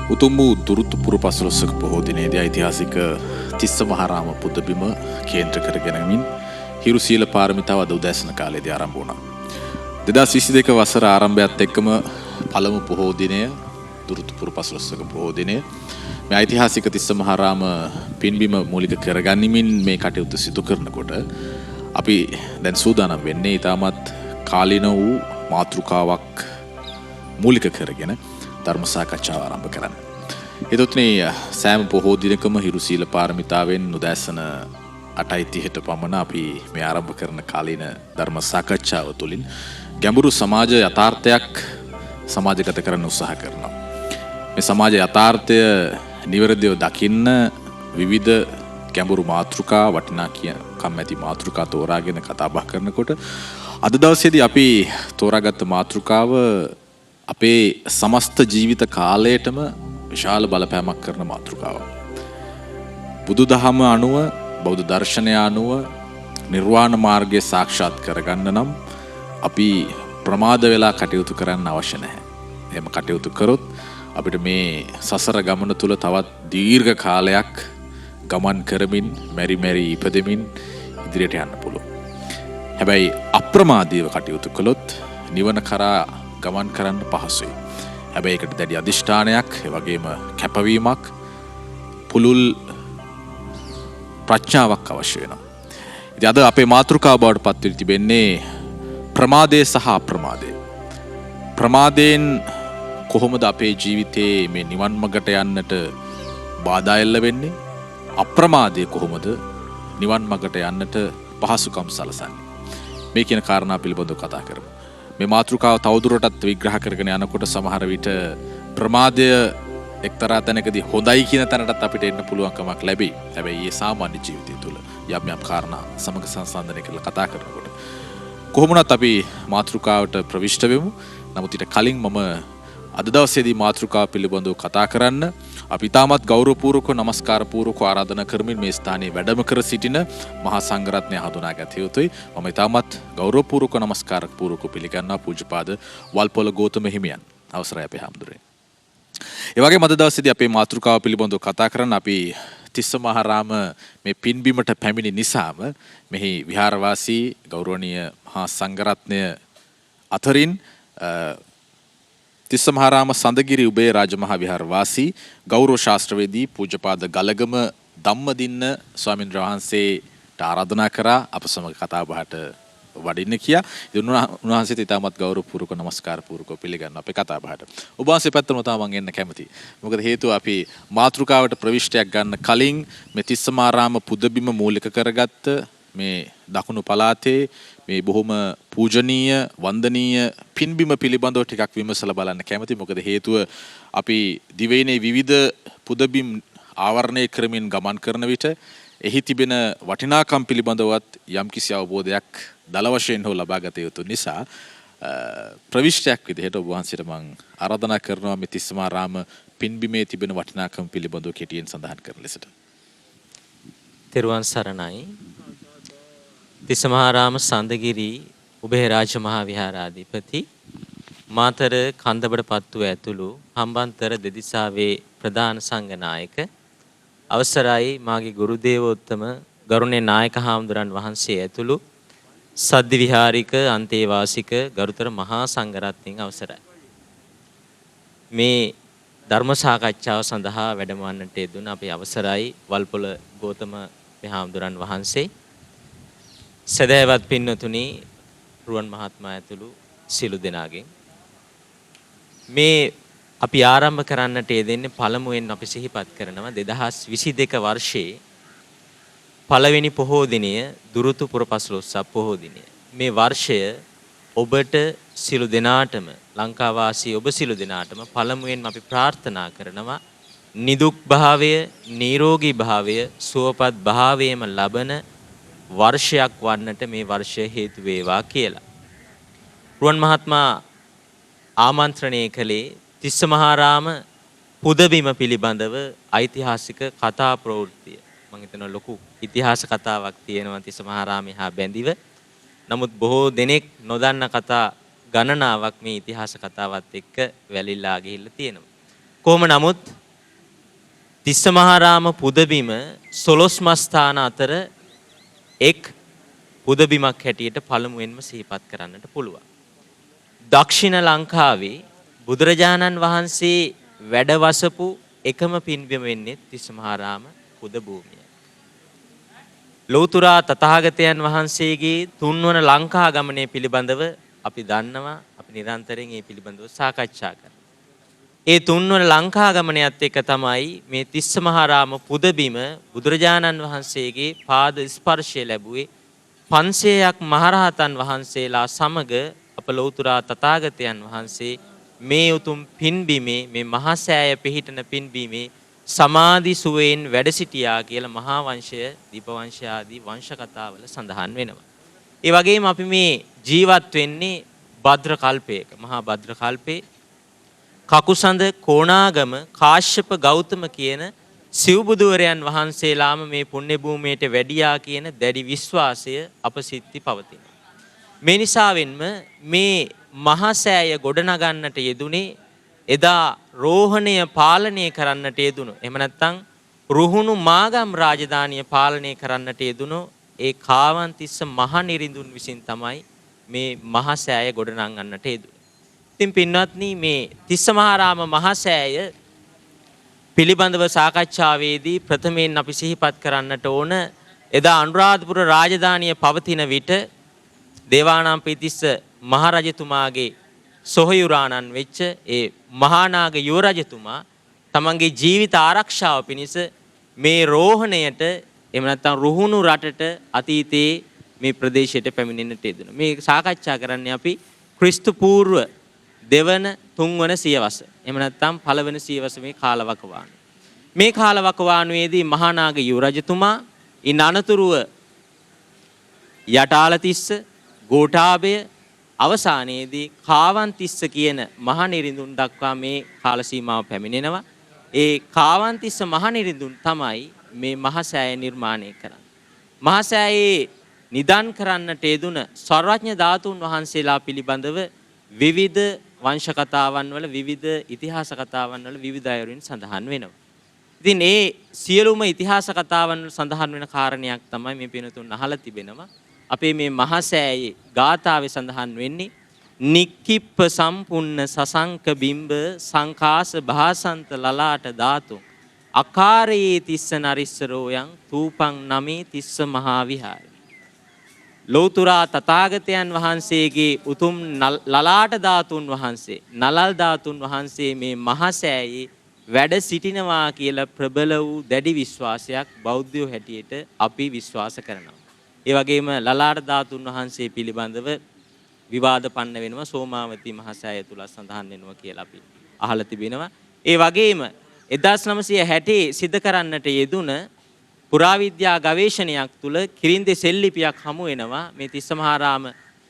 උතුම් වූ දුරුතු පුරපසළොස්වක පොහෝ දිනේදී ඓතිහාසික තිස්ස මහරාම පුදබිම කේන්ද්‍ර කරගෙනමින් හිරු සීල පාරමිතාව අද උදෑසන කාලයේදී ආරම්භ වුණා. 2022 වසර ආරම්භයත් එක්කම පළමු පොහෝ දිනය දුරුතු පුරපසළොස්වක පොහෝ දිනය මේ ඓතිහාසික තිස්ස මහරාම පින්බිම මූලික කරගනිමින් මේ කටයුතු සිදු කරනකොට අපි දැන් සූදානම් වෙන්නේ ඊටමත් කාලීන වූ මාතෘකාවක් මූලික කරගෙන ධර්ම සාකච්ඡාව ආරම්භ කරන්න. එතොත්නේ සෑම පොහෝ දිනකම හිරු සීල පාරමිතාවෙන් උදෑසන 8:30ට පමණ අපි මේ ආරම්භ කරන කාලීන ධර්ම සාකච්ඡාව තුළින් ගැඹුරු සමාජ යථාර්ථයක් සමාජගත කරන්න උත්සාහ කරනවා. මේ සමාජ යථාර්ථය නිවැරදිව දකින්න විවිධ ගැඹුරු මාතෘකා වටිනා කම් ඇති මාතෘකා තෝරාගෙන කතා බහ කරනකොට අද දවසේදී අපි තෝරාගත්ත මාතෘකාව අපේ සමස්ත ජීවිත කාලයටම විශාල බලපෑමක් කරන මාතෘකාවක්. බුදුදහම අනුව බෞද්ධ දර්ශනය අනුව නිර්වාණ මාර්ගය සාක්ෂාත් කරගන්න නම් අපි ප්‍රමාද වෙලා කටයුතු කරන්න අවශ්‍ය නැහැ. එහෙම කටයුතු කරොත් අපිට මේ සසර ගමන තුල තවත් දීර්ඝ කාලයක් ගමන් කරමින් මෙරි මෙරි ඉපදෙමින් ඉදිරියට යන්න පුළුවන්. හැබැයි අප්‍රමාදීව කටයුතු කළොත් නිවන කරා ගමන් කරන්න පහසුයි. හැබැයි ඒකට දැඩි අධිෂ්ඨානයක්, ඒ වගේම කැපවීමක්, පුළුල් ප්‍රඥාවක් අවශ්‍ය වෙනවා. ඉතින් අද අපේ මාතෘකාව බවට පත් වෙලා තිබෙන්නේ ප්‍රමාදය සහ අප්‍රමාදය. ප්‍රමාදයෙන් කොහොමද අපේ ජීවිතේ මේ නිවන් මඟට යන්නට බාධා එල්ල වෙන්නේ? අප්‍රමාදය කොහොමද නිවන් මඟට යන්නට පහසුකම් සලසන්නේ? මේ කියන කාරණා පිළිබඳව කතා කරමු. මේ මාතෘකාව තවදුරටත් විග්‍රහ කරගෙන යනකොට සමහර විට ප්‍රමාදය එක්තරා තැනකදී හොඳයි කියන තැනටත් අපිට එන්න පුළුවන්කමක් ලැබෙයි. හැබැයි මේ සාමාන්‍ය ජීවිතය තුළ යම් යම් කාරණා සමග සංසන්දනය කරලා කතා කරනකොට කොහොමුණත් අපි මාතෘකාවට ප්‍රවිෂ්ඨ වෙමු. නමුත් ඊට කලින් මම අද දවසේදී මාතෘකාව පිළිබඳව කතා කරන්න අපි තාමත් ගෞරවපූර්වක නමස්කාරපූර්වක ආරාධනා කරමින් මේ ස්ථානයේ වැඩම කර සිටින මහා සංඝරත්නය හඳුනාගත යුතුයි. මම තාමත් ගෞරවපූර්වක නමස්කාරපූර්වක පිළිගන්නා පූජ්‍යපාද වල්පොළ ගෞතම හිමියන්. අවසරයි අපේ හැමදෙරේ. ඒ වගේම අද දවසේදී අපේ මාතෘකාව පිළිබඳව කතා කරන්න අපි තිස්ස මහරාම මේ පින්බිමට පැමිණි නිසාම මෙහි විහාරවාසී ගෞරවනීය මහා සංඝරත්නය අතරින් තිස්ස මහරාම සඳගිරි උභය රාජමහා විහාර වාසී ගෞරව ශාස්ත්‍රවේදී පූජ්‍යපාද ගලගම ධම්මදින්න ස්වාමීන් වහන්සේට ආරාධනා කරා අප සමග කතා බහට වඩින්න කියා. ඉතින් උන්වහන්සේට ඉතාමත් ගෞරවපූර්වක නමස්කාරපූර්වක පිළිගන්නවා අපේ කතා බහට. ඔබ වහන්සේ පැත්තම තමයි මම එන්න කැමතියි. මොකද හේතුව අපි මාතෘකාවට ප්‍රවිෂ්ටයක් ගන්න කලින් මේ තිස්ස මහරාම පුදබිම මූලික කරගත්ත මේ දකුණු පළාතේ මේ බොහොම පූජනීය වන්දනීය පින්බිම පිළිබඳව ටිකක් විමසලා බලන්න කැමතියි. මොකද හේතුව අපි දිවයිනේ විවිධ පුදබිම් ආවරණය කරමින් ගමන් කරන විට එහි තිබෙන වටිනාකම් පිළිබඳවත් යම්කිසි අවබෝධයක් දල වශයෙන් හෝ ලබා ගත යුතු නිසා ප්‍රවිෂ්ටයක් විදිහට ඔබ වහන්සේට මම ආරාධනා කරනවා මේ තිස්ස මහරාම පින්බිමේ තිබෙන වටිනාකම් පිළිබඳව කෙටියෙන් සඳහන් කරන ලෙසට. තෙරුවන් සරණයි. තිස්ස මහරාම සඳගිරි උභය රාජ මහා විහාරාධිපති මාතර කන්දබඩ පත්තුව ඇතුළු හම්බන්තොට දෙදිසාවේ ප්‍රධාන සංඝනායක අවසරයි මාගේ ගුරු දේවෝත්තම ගරුණේ නායක හාමුදුරන් වහන්සේ ඇතුළු සද්දි විහාරික අන්තේවාසික ගරුතර මහා සංඝරත්නයන් අවසරයි. මේ ධර්ම සාකච්ඡාව සඳහා වැඩමවන්නට යෙදුන අපේ අවසරයි වල්පොළ ගෞතම හාමුදුරන් වහන්සේ, සදහැවත් පින්වතුනි, රුවන් මහත්මයා ඇතුළු සියලු දෙනාගෙන් මේ අපි ආරම්භ කරන්නට යෙදෙන්නේ පළමුවෙන් අපි සිහිපත් කරනවා 2022 වර්ෂයේ පළවෙනි පොහෝ දිනය දුරුතු පුරපසළොස්වක පොහෝ දිනය. මේ වර්ෂය ඔබට සියලු දෙනාටම ලංකාවාසී ඔබ සියලු දෙනාටම පළමුවෙන් අපි ප්‍රාර්ථනා කරනවා නිදුක් භාවය, නිරෝගී භාවය, සුවපත් භාවයම ලබන වර්ෂයක් වන්නට මේ වර්ෂය හේතු වේවා කියලා. රුවන් මහත්මයා ආමන්ත්‍රණය කළේ තිස්ස මහරාම පුදබිම පිළිබඳව ඓතිහාසික කතා ප්‍රවෘත්තිය. මම හිතනවා ලොකු ඉතිහාස කතාවක් තියෙනවා තිස්ස මහරාමේ හා බැඳිව. නමුත් බොහෝ දෙනෙක් නොදන්න කතා ගණනාවක් මේ ඉතිහාස කතාවත් එක්ක වැලිලා ගිහිල්ලා තියෙනවා. කොහොම නමුත් තිස්සමහාරාම පුදබිම 12 මස්ථාන අතර එක් පුදබිමක් හැටියට පළමුවෙන්ම සිහිපත් කරන්නට පුළුවන්. දක්ෂිණ ලංකාවේ බුදුරජාණන් වහන්සේ වැඩවසපු එකම පින්බිම වෙන්නේ තිස්සමහාරාම පුද භූමිය. ලෝතුරා තථාගතයන් වහන්සේගේ තුන්වන ලංකා ගමනය පිළිබඳව අපි දන්නවා. අපි නිරන්තරයෙන් මේ පිළිබඳව සාකච්ඡා කරනවා. ඒ තුන්වන ලංකා ගමනයත් එක්ක තමයි මේ තිස්සමහාරාම පුදබිම බුදුරජාණන් වහන්සේගේ පාද ස්පර්ශය ලැබුවේ 500ක් මහරහතන් වහන්සේලා සමග අප ලෝතුරා තථාගතයන් වහන්සේ මේ උතුම් පින්බිමේ මේ මහා සෑය පිහිටන පින්බිමේ සමාධි සුවයෙන් වැඩ සිටියා කියලා මහා වංශය දීපවංශ ආදී වංශ කතාවල සඳහන් වෙනවා. ඒ වගේම අපි මේ ජීවත් වෙන්නේ භද්‍ර කල්පයක. මහා භද්‍ර කල්පේ කකුසඳ කෝණාගම කාශ්‍යප ගෞතම කියන සිව්බුදුවරයන් වහන්සේලාම මේ පුණ්‍ය භූමියට වැඩියා කියන දැඩි විශ්වාසය අප සිත්ති පවතිනවා. මේ නිසාවෙන්ම මේ මහා සෑය ගොඩනගන්නට යෙදුනේ එදා රෝහණය පාලනය කරන්නට යෙදුණු. එහෙම නැත්නම් රුහුණු මාගම් රාජධානිය පාලනය කරන්නට යෙදුණු ඒ කාවන්තිස්ස මහ නිරිඳුන් විසින් තමයි මේ මහා සෑය ගොඩනගන්නට යෙදුනේ. ඉතින් පින්වත්නි මේ තිස්සමහාරාම මහා සෑය පිළිබඳව සාකච්ඡාවේදී ප්‍රථමයෙන් අපි සිහිපත් කරන්නට ඕන එදා අනුරාධපුර රාජධානිය පවතින විට දේවානම්පියතිස්ස මහරජතුමාගේ සොහොයුරාණන් වෙච්ච ඒ මහානාග යුවරජතුමා තමන්ගේ ජීවිත ආරක්ෂාව පිණිස මේ රෝහණයට එහෙම නැත්නම් රුහුණු රටට අතීතයේ මේ ප්‍රදේශයට පැමිණෙන්නට යෙදුණා. මේ සාකච්ඡා කරන්නේ අපි ක්‍රිස්තු පූර්ව දෙවන තුන්වන සියවස. එහෙම නැත්නම් පළවෙනි සියවස මේ කාලවකවානුව. මේ කාලවකවානුවේදී මහානාග යුවරජතුමා ඉන් අනතුරුව යටාලතිස්ස ගෝඨාභය අවසානයේදී කාවන්තිස්ස කියන මහනිරිඳුන් දක්වා මේ කාල සීමාව පැමිණෙනවා. ඒ කාවන්තිස්ස මහනිරිඳුන් තමයි මේ මහසෑය නිර්මාණය කරන්නේ. මහසෑයේ නිදන් කරන්නට යෙදුන සර්වඥ ධාතුන් වහන්සේලා පිළිබඳව විවිධ වංශ කතාවන් වල විවිධ ඉතිහාස කතාවන් වල විවිධ අයුරින් සඳහන් වෙනවා. ඉතින් ඒ සියලුම ඉතිහාස කතාවන් වල සඳහන් වෙන කාරණයක් තමයි මේ පිනතුන් අහලා තිබෙනවා. අපේ මේ මහසෑයේ ගාථාවේ සඳහන් වෙන්නේ නික්කිප්ප සම්පුන්න සසංක බිම්බ සංකාස භාසන්ත ලලාට ධාතු අකාරයේ තිස්ස නරිස්සරෝයන් තූපං නමේ තිස්ස මහා විහාරේ. ලෝතුරා තථාගතයන් වහන්සේගේ උතුම් ලලාට ධාතුන් වහන්සේ නලල් ධාතුන් වහන්සේ මේ මහසෑයේ වැඩ සිටිනවා කියලා ප්‍රබල වූ දැඩි විශ්වාසයක් බෞද්ධයෝ හැටියට අපි විශ්වාස කරනවා. ඒ වගේම ලලාට ධාතුන් වහන්සේ පිළිබඳව විවාද පන්න වෙනවා සෝමාවතී මහසෑය තුල සඳහන් වෙනවා කියලා අපි අහලා තිබෙනවා. ඒ වගේම 1960 සිදු කරන්නට යෙදුන පුරාවිද්‍යා ගවේෂණයක් තුල කිරින්දේ සෙල්ලිපියක් හමු වෙනවා මේ තිස්සමහාරාම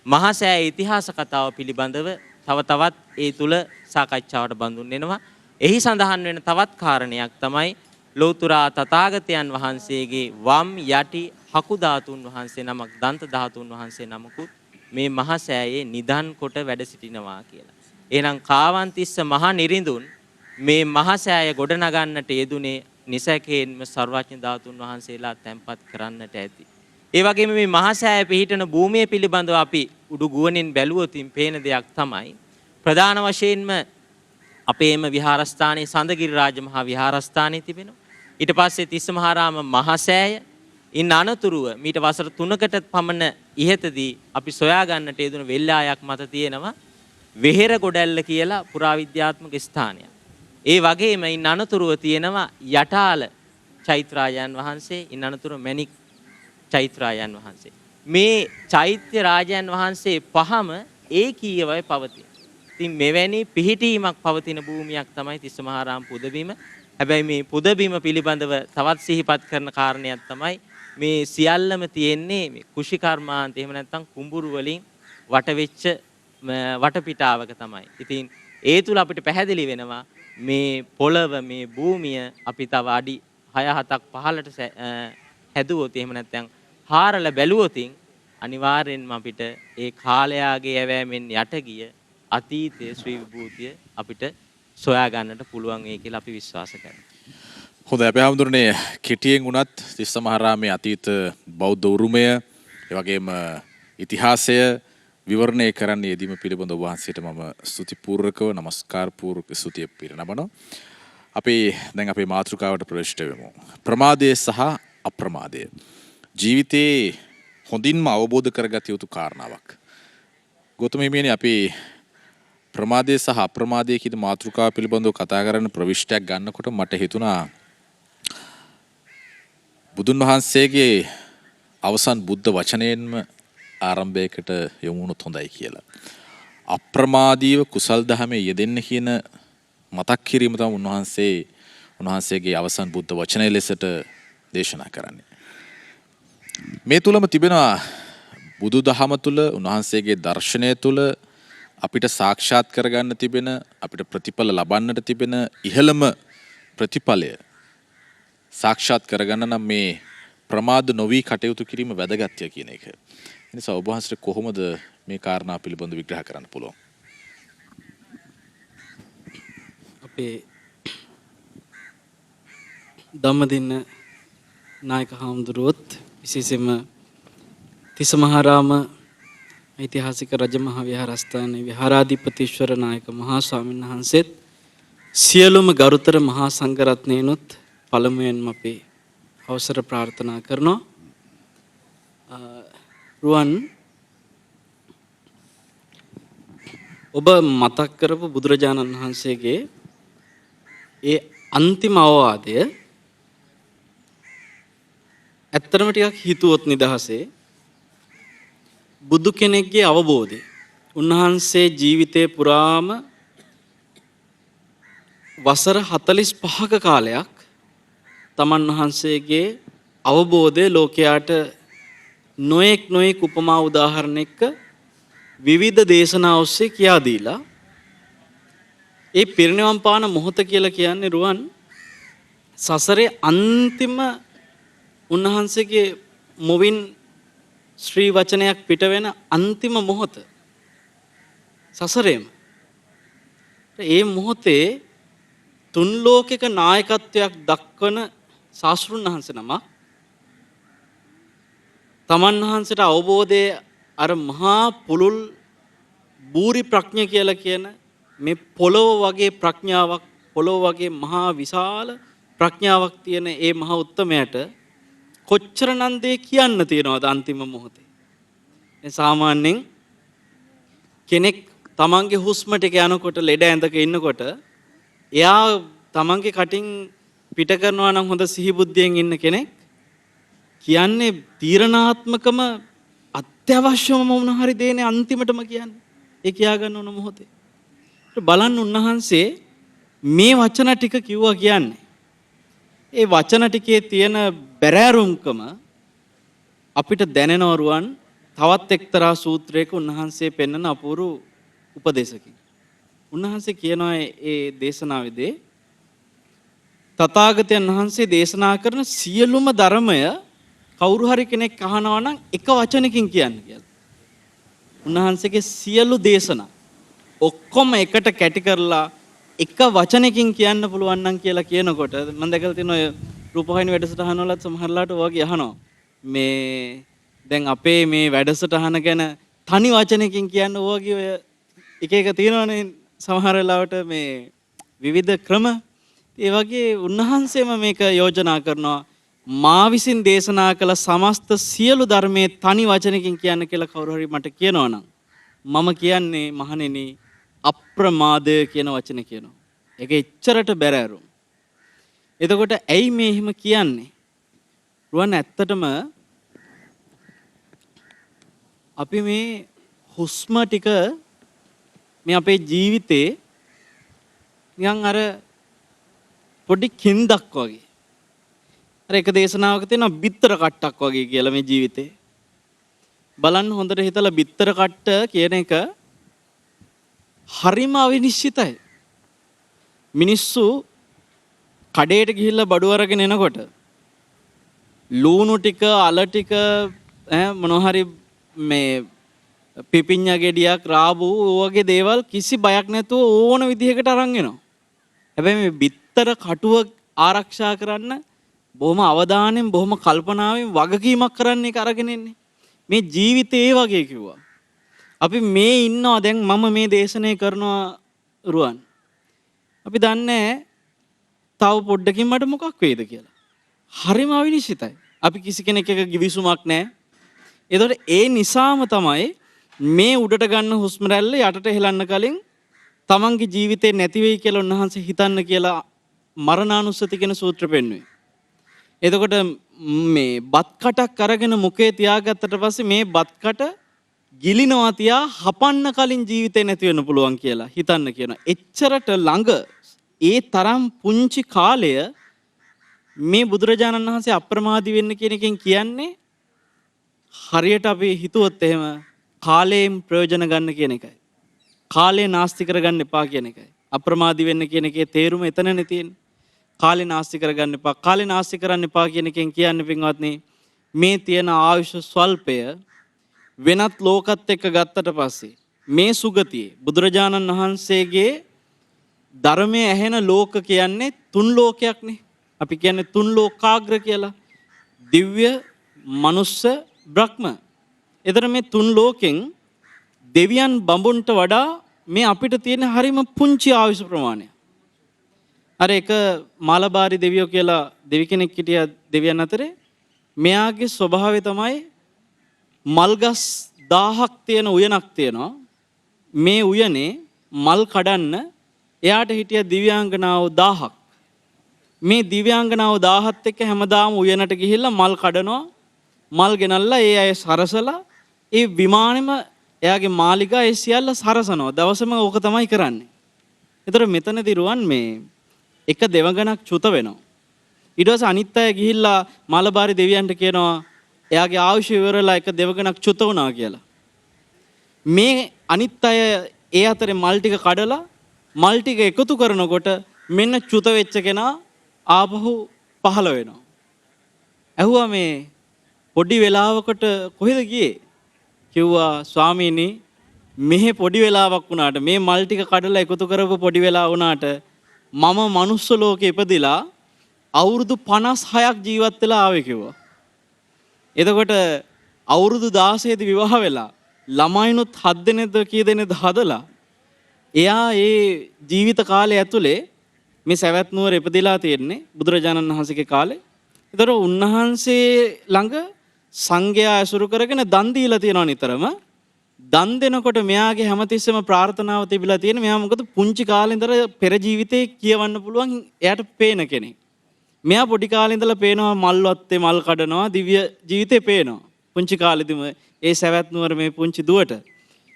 මහසෑය ඉතිහාස කතාව පිළිබඳව තව තවත් ඒ තුල සාකච්ඡාවට බඳුන් වෙනවා. එහි සඳහන් වෙන තවත් කාරණයක් තමයි ලෝතුරා තථාගතයන් වහන්සේගේ වම් යටි හකු ධාතුන් වහන්සේ නමක් දන්ත ධාතුන් වහන්සේ නමකුත් මේ මහසෑයේ නිදන් කොට වැඩ සිටිනවා කියලා. එහෙනම් කාවන්තිස්ස මහ නිරිඳුන් මේ මහසෑය ගොඩනගන්නට යෙදුනේ නිසකේන්ම සර්වඥ ධාතුන් වහන්සේලා තැන්පත් කරන්නට ඇති. ඒ වගේම මේ මහසෑය පිහිටන භූමිය පිළිබඳව අපි උඩු ගුවනින් බැලුවොතින් පේන දෙයක් තමයි ප්‍රධාන වශයෙන්ම අපේම විහාරස්ථානයේ සඳගිරි රාජමහා විහාරස්ථානයේ තිබෙනවා. ඊට පස්සේ තිස්සමහාරාම මහසෑය ඉන් අනතුරුව මීට වසර 3කට පමණ ඉහතදී අපි සොයා ගන්නට යෙදුණු වෙල්ලායක් මත තියෙනවා වෙහෙර ගොඩැල්ල කියලා පුරාවිද්‍යාත්මක ස්ථානයක්. ඒ වගේම ඉන් අනතුරුව තියෙනවා යටාල චෛත්‍යරාජයන් වහන්සේ ඉන් අනතුරුව මණික් චෛත්‍යරාජයන් වහන්සේ. මේ චෛත්‍ය රාජයන් වහන්සේ පහම ඒකීයවයි පවතින. ඉතින් මෙවැනි පිහිටීමක් පවතින භූමියක් තමයි තිස්සමහාරාම පුදබිම. හැබැයි මේ පුදබිම පිළිබඳව තවත් සිහිපත් කරන කාරණයක් තමයි මේ සියල්ලම තියෙන්නේ මේ කුෂිකර්මාන්ත එහෙම නැත්නම් කුඹුරු වලින් වටවෙච්ච වටපිටාවක තමයි. ඉතින් ඒ තුල අපිට පැහැදිලි වෙනවා මේ පොළව මේ භූමිය අපි තව අඩි 6-7ක් පහළට හැදුවොත් එහෙම නැත්නම් හාරලා බැලුවොත් අනිවාර්යෙන්ම අපිට ඒ කාලයාගේ ඇවෑමෙන් යට ගිය අතීතයේ ශ්‍රී විභූතිය අපිට සොයා ගන්නට පුළුවන් වෙයි කියලා අපි විශ්වාස කරනවා. හොඳයි අපේ හැමදෙරනේ කෙටියෙන් වුණත් තිස්ස මහරාමේ අතීත බෞද්ධ උරුමය ඒ වගේම ඉතිහාසය විවරණය කරන්න යෙදීම පිළිබඳ ඔබ වහන්සේට මම ස්තුතිපූර්වකව নমස්කාර පූර්වක ස්තුතිය පිරිනමනවා. අපි දැන් අපේ මාතෘකාවට ප්‍රවිෂ්ඨ වෙමු. ප්‍රමාදය සහ අප්‍රමාදය. ජීවිතේ හොඳින්ම අවබෝධ කරගත යුතු කාරණාවක්. ගෞතම හිමියනි අපි ප්‍රමාදය සහ අප්‍රමාදය කියන මාතෘකාව පිළිබඳව කතා කරන්න ප්‍රවිෂ්ඨයක් ගන්නකොට මට හිතුණා බුදුන් වහන්සේගේ අවසන් බුද්ධ වචනයෙන්ම ආරම්භයකට යොමු වුණොත් හොඳයි කියලා. අප්‍රමාදීව කුසල් දහමේ යෙදෙන්න කියන මතක් කිරීම තමයි උන්වහන්සේගේ අවසන් බුද්ධ වචනය ලෙසට දේශනා කරන්නේ. මේ තුලම තිබෙනවා බුදු දහම තුල උන්වහන්සේගේ දර්ශනය තුල අපිට සාක්ෂාත් කරගන්න තිබෙන අපිට ප්‍රතිඵල ලබන්නට තිබෙන ඉහළම ප්‍රතිඵලය සාක්ෂාත් කරගන්න නම් මේ ප්‍රමාද නොවි කටයුතු කිරීම වැදගත්ය කියන එක. ඒ නිසා ඔබ වහන්සේට කොහොමද මේ කාරණා පිළිබඳව විග්‍රහ කරන්න පුළුවන්? අපේ ධම්මදින්න නායක හාමුදුරුවොත් විශේෂයෙන්ම තිස්ස මහරාම ඓතිහාසික රජමහා විහාරස්ථානයේ විහාරාධිපතිශ්වර නායක මහා ස්වාමීන් වහන්සේත් සියලුම ගරුතර මහා සංඝරත්නයනොත් පළමුවෙන්ම අපේ අවසර ප්‍රාර්ථනා කරනවා. රුවන් ඔබ මතක් කරපු බුදුරජාණන් වහන්සේගේ ඒ අන්තිම අවවාදය ඇත්තටම ටිකක් හිතුවොත් නිදහසේ බුදු කෙනෙක්ගේ අවබෝධය උන්වහන්සේ ජීවිතේ පුරාම වසර 45ක කාලයක් තමන් වහන්සේගේ අවබෝධය ලෝකයාට නොඑක් උපමා උදාහරණ එක්ක විවිධ දේශනා ඔස්සේ කියා දීලා ඒ පිරිනිවන් පාන මොහොත කියලා කියන්නේ රුවන් සසරේ අන්තිම උන්වහන්සේගේ මොවින් ශ්‍රී වචනයක් පිට වෙන අන්තිම මොහොත සසරේම ඒ මොහොතේ තුන් ලෝකික නායකත්වයක් දක්වන ශාස්ත්‍රුන් වහන්සේ නම තමන් වහන්සේට අවබෝධයේ අර මහා පුලුල් බූරි ප්‍රඥා කියලා කියන මේ පොළොව වගේ ප්‍රඥාවක් පොළොව වගේ මහා විශාල ප්‍රඥාවක් තියෙන ඒ මහා උත්තමයට කොච්චර නන්දේ කියන්න තියනවද අන්තිම මොහොතේ. ඒ සාමාන්‍යයෙන් කෙනෙක් තමන්ගේ හුස්ම ටික යනකොට ලෙඩ ඇඳක ඉන්නකොට එයා තමන්ගේ කටින් පිට කරනවා නම් හොඳ සිහිබුද්ධියෙන් ඉන්න කෙනෙක් කියන්නේ තීරණාත්මකම අත්‍යවශ්‍යම මොන හරි දේනේ අන්තිමටම කියන්නේ. ඒ කියා ගන්න ඕන මොහොතේ. බලන්න උන්වහන්සේ මේ වචන ටික කිව්වා කියන්නේ. ඒ වචන ටිකේ තියෙන බැරෑරුම්කම අපිට දැනෙනවා රුවන් තවත් එක්තරා සූත්‍රයක උන්වහන්සේ පෙන්වන අපූර්ව උපදේශකින්. උන්වහන්සේ කියනවා ඒ දේශනාවේදී තථාගතයන් වහන්සේ දේශනා කරන සියලුම ධර්මය කවුරු හරි කෙනෙක් අහනවා නම් එක වචනකින් කියන්න කියලා. උන්වහන්සේගේ සියලු දේශනා ඔක්කොම එකට කැටි කරලා එක වචනකින් කියන්න පුළුවන් නම් කියලා කියනකොට මම දැකලා තියෙනවා ඔය රූපවාහිනී වැඩසටහන වලත් සමහරලාට වගේ අහනවා මේ දැන් අපේ මේ වැඩසටහන ගැන තනි වචනකින් කියන්න ඕවගේ ඔය එක එක තියෙනවනේ සමහර වෙලාවට මේ විවිධ ක්‍රම ඒ වගේ උන්වහන්සේම මේක යෝජනා කරනවා මා විසින් දේශනා කළ සමස්ත සියලු ධර්මයේ තනි වචනකින් කියන්න කියලා කවුරු හරි මට කියනවා නම් මම කියන්නේ මහණෙනි අප්‍රමාදය කියන වචනේ කියනවා. ඒක එච්චරට බැරෑරුම්. එතකොට ඇයි මේ එහෙම කියන්නේ? රුවන් ඇත්තටම අපි මේ හුස්ම ටික මේ අපේ ජීවිතේ නිකන් අර පොඩි කින්දක් වගේ. අර එක දේශනාවක තියෙනවා බිත්තර කට්ටක් වගේ කියලා මේ ජීවිතේ. බලන්න හොඳට හිතලා බිත්තර කට්ට කියන එක හරිම අවිනිශ්චිතයි. මිනිස්සු කඩේට ගිහිල්ලා බඩු අරගෙන එනකොට ලූණු ටික අල ටික මොනවා හරි මේ පිපිඤ්ඤා ගෙඩියක් රාබු වගේ දේවල් කිසි බයක් නැතුව ඕන විදිහකට අරන් එනවා. හැබැයි මේ බිත්තර කටුව ආරක්ෂා කරන්න බොහොම අවධානයෙන් බොහොම කල්පනාවෙන් වගකීමක් කරන්න එක අරගෙන ඉන්නේ. මේ ජීවිතේ ඒ වගේ කිව්වා. අපි මේ ඉන්නවා දැන් මම මේ දේශනය කරනවා රුවන්. අපි දන්නේ තව පොඩ්ඩකින් මට මොකක් වෙයිද කියලා. හරිම අවිනිශ්චිතයි. අපි කිසි කෙනෙක් එක කිවිසුමක් නැහැ. ඒතකොට ඒ නිසාම තමයි මේ උඩට ගන්න හුස්ම රැල්ල යටට හෙලන්න කලින් තමන්ගේ ජීවිතේ නැති වෙයි කියලා උන්වහන්සේ හිතන්න කියලා මරණානුස්සති කියන සූත්‍ර පෙන්වුවේ. එතකොට මේ බත් කටක් අරගෙන මුඛේ තියාගත්තට පස්සේ මේ බත් කට ගිලිනවා තියා හපන්න කලින් ජීවිතේ නැති වෙන්න පුළුවන් කියලා හිතන්න කියනවා. එච්චරට ළඟ ඒ තරම් පුංචි කාලය මේ බුදුරජාණන් වහන්සේ අප්‍රමාදී වෙන්න කියන එකෙන් කියන්නේ හරියට අපි හිතුවොත් එහෙම කාලයෙන් ප්‍රයෝජන ගන්න කියන එකයි. කාලේ නාස්ති කරගන්න එපා කියන එකයි. අප්‍රමාදී වෙන්න කියන එකේ තේරුම එතනනේ තියෙන්නේ. කාලේ නාස්ති කරගන්න එපා. කාලේ නාස්ති කරන්න එපා කියන එකෙන් කියන්නේ පින්වත්නි මේ තියෙන ආයුෂ ස්වල්පය වෙනත් ලෝකත් එක්ක ගත්තට පස්සේ මේ සුගතියේ බුදුරජාණන් වහන්සේගේ ධර්මයේ ඇහෙන ලෝක කියන්නේ තුන් ලෝකයක්නේ. අපි කියන්නේ තුන් ලෝකාග්‍ර කියලා. දිව්‍ය, මනුස්ස, බ්‍රහ්ම. එතන මේ තුන් ලෝකෙන් දෙවියන් බඹුන්ට වඩා මේ අපිට තියෙන හරිම පුංචි ආයුෂ ප්‍රමාණය. අර එක මාලබාරි දෙවියෝ කියලා දෙවි කෙනෙක් හිටියා දෙවියන් අතරේ. මෙයාගේ ස්වභාවය තමයි මල්ගස් 1000ක් තියෙන උයනක් තියෙනවා. මේ උයනේ මල් කඩන්න එයාට හිටිය දිව්‍යාංගනාවෝ 1000ක්. මේ දිව්‍යාංගනාවෝ 1000ත් එක්ක හැමදාම උයනට ගිහිල්ලා මල් කඩනවා. මල් ගෙනල්ලා ඒ අය සරසලා ඒ විමානෙම එයාගේ මාලිගා ඒ සියල්ල සරසනවා. දවසම ඕක තමයි කරන්නේ. ඒතර මෙතනදී රුවන් මේ එක දෙවඟනක් චුත වෙනවා. ඊට පස්සේ අනිත් අය ගිහිල්ලා මාලබාරි දෙවියන්ට කියනවා එයාගේ ආයුෂ ඉවරලා එක දෙවඟනක් චුත වුණා කියලා. මේ අනිත් අය ඒ අතරේ මල් ටික කඩලා මල් ටික එකතු කරනකොට මෙන්න චුත වෙච්ච කෙනා ආපහු පහළ වෙනවා. ඇහුවා මේ පොඩි වෙලාවකට කොහෙද ගියේ? කිව්වා ස්වාමීනි මෙහෙ පොඩි වෙලාවක් වුණාට මේ මල් ටික කඩලා එකතු කරපු පොඩි වෙලාව වුණාට මම මනුස්ස ලෝකෙ ඉපදිලා අවුරුදු 56ක් ජීවත් වෙලා ආවේ කිව්වා. එතකොට අවුරුදු 16 දී විවාහ වෙලා ළමයිනුත් 7 දෙනෙක්ද කී දෙනෙක්ද හදලා එයා ඒ ජීවිත කාලය ඇතුලේ මේ සවැත් නුවර ඉපදිලා තියෙන්නේ බුදුරජාණන් වහන්සේගේ කාලේ. ඒතර උන්වහන්සේ ළඟ සංඝයා ඇසුරු කරගෙන දන් දීලා තියෙනවා නිතරම. දන් දෙනකොට මෙයාගේ හැමතිස්සෙම ප්‍රාර්ථනාව තිබිලා තියෙන මෙයා මොකද පුංචි කාලේ ඉඳලා පෙර ජීවිතේ කියවන්න පුළුවන් එයාට පේන කෙනෙක්. මෙයා පොඩි කාලේ ඉඳලා පේනවා මල් වත්තේ මල් කඩනවා දිව්‍ය ජීවිතේ පේනවා. පුංචි කාලෙදිම ඒ සවැත් නුවර මේ පුංචි දුවට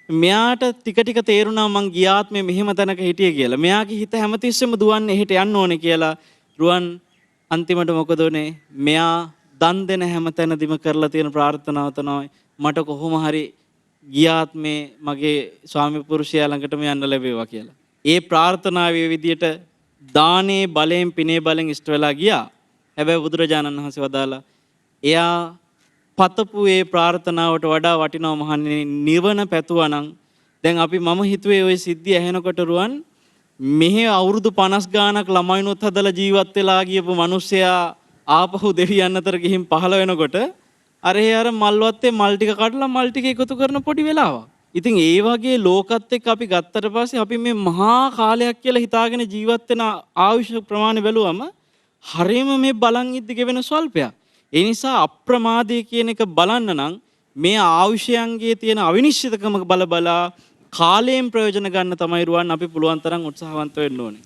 මෙයාට ටික ටික තේරුණා මං ගියාත්මේ මෙහෙම තැනක හිටියේ කියලා. මෙයාගේ හිත හැමතිස්සෙම දුවන්නේ එහෙට යන්න ඕනේ කියලා. රුවන් අන්තිමට මොකද උනේ? මෙයා දන් දෙන හැම තැනදීම කරලා තියෙන ප්‍රාර්ථනාව තමයි මට කොහොම හරි ගියාත්මේ මගේ ස්වාමි පුරුෂයා ළඟටම යන්න ලැබේවා කියලා. ඒ ප්‍රාර්ථනාවේ විදියට දානේ බලයෙන් පිනේ බලෙන් ඉෂ්ට වෙලා ගියා. හැබැයි බුදුරජාණන් වහන්සේ වදාලා එයා පතපු ඒ ප්‍රාර්ථනාවට වඩා වටිනවා මහන්නේ නිවන පැතුවා නම් දැන් අපි මම හිතුවේ ওই සිද්ධිය ඇහෙනකොට රුවන් මෙහි අවුරුදු 50 ගාණක් ළමයිනුත් හදලා ජීවත් වෙලා ගියපු මිනිස්සයා ආපහු දෙවියන් අතර ගිහින් පහළ වෙනකොට අර මල් වත්තේ මල් ටික කඩලා මල් ටික එකතු කරන පොඩි වෙලාවක්. ඉතින් ඒ වගේ ලෝකත් එක්ක අපි ගත්තට පස්සේ අපි මේ මහා කාලයක් කියලා හිතාගෙන ජීවත් වෙන ආයුෂ ප්‍රමාණය බැලුවම හරියම මේ බලන් ඉද්දි ගෙවෙන ස්වල්පයක්. ඒ නිසා අප්‍රමාදයේ කියන එක බලන්න නම් මේ ආයුෂයන්ගේ තියෙන අවිනිශ්චිතකම බලා කාලයෙන් ප්‍රයෝජන ගන්න තමයි රුවන් අපි පුළුවන් තරම් උත්සාහවන්ත වෙන්න ඕනේ.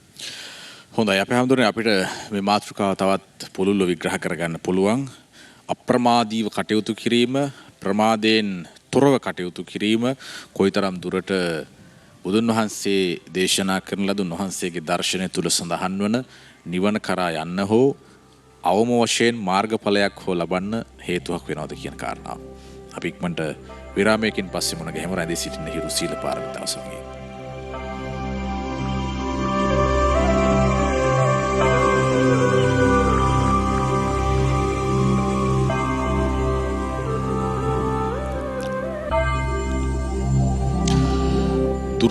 හොඳයි අපි හැමදෙරේ අපිට මේ මාතෘකාව තවත් පුළුල්ව විග්‍රහ කරගන්න පුළුවන්. අප්‍රමාදීව කටයුතු කිරීම, ප්‍රමාදයෙන් තොරව කටයුතු කිරීම කොයිතරම් දුරට බුදුන් වහන්සේ දේශනා කරන ලද උන්වහන්සේගේ දර්ශනය තුල සඳහන් වන නිවන කරා යන්න හෝ අවම වශයෙන් මාර්ගඵලයක් හෝ ලබන්න හේතුවක් වෙනවද කියන කාරණාව. අපි ඉක්මනට විරාමයකින් පස්සේ මුණ ගැහෙමු රැඳී සිටින හිරු සීල පාරමිතාව සමග.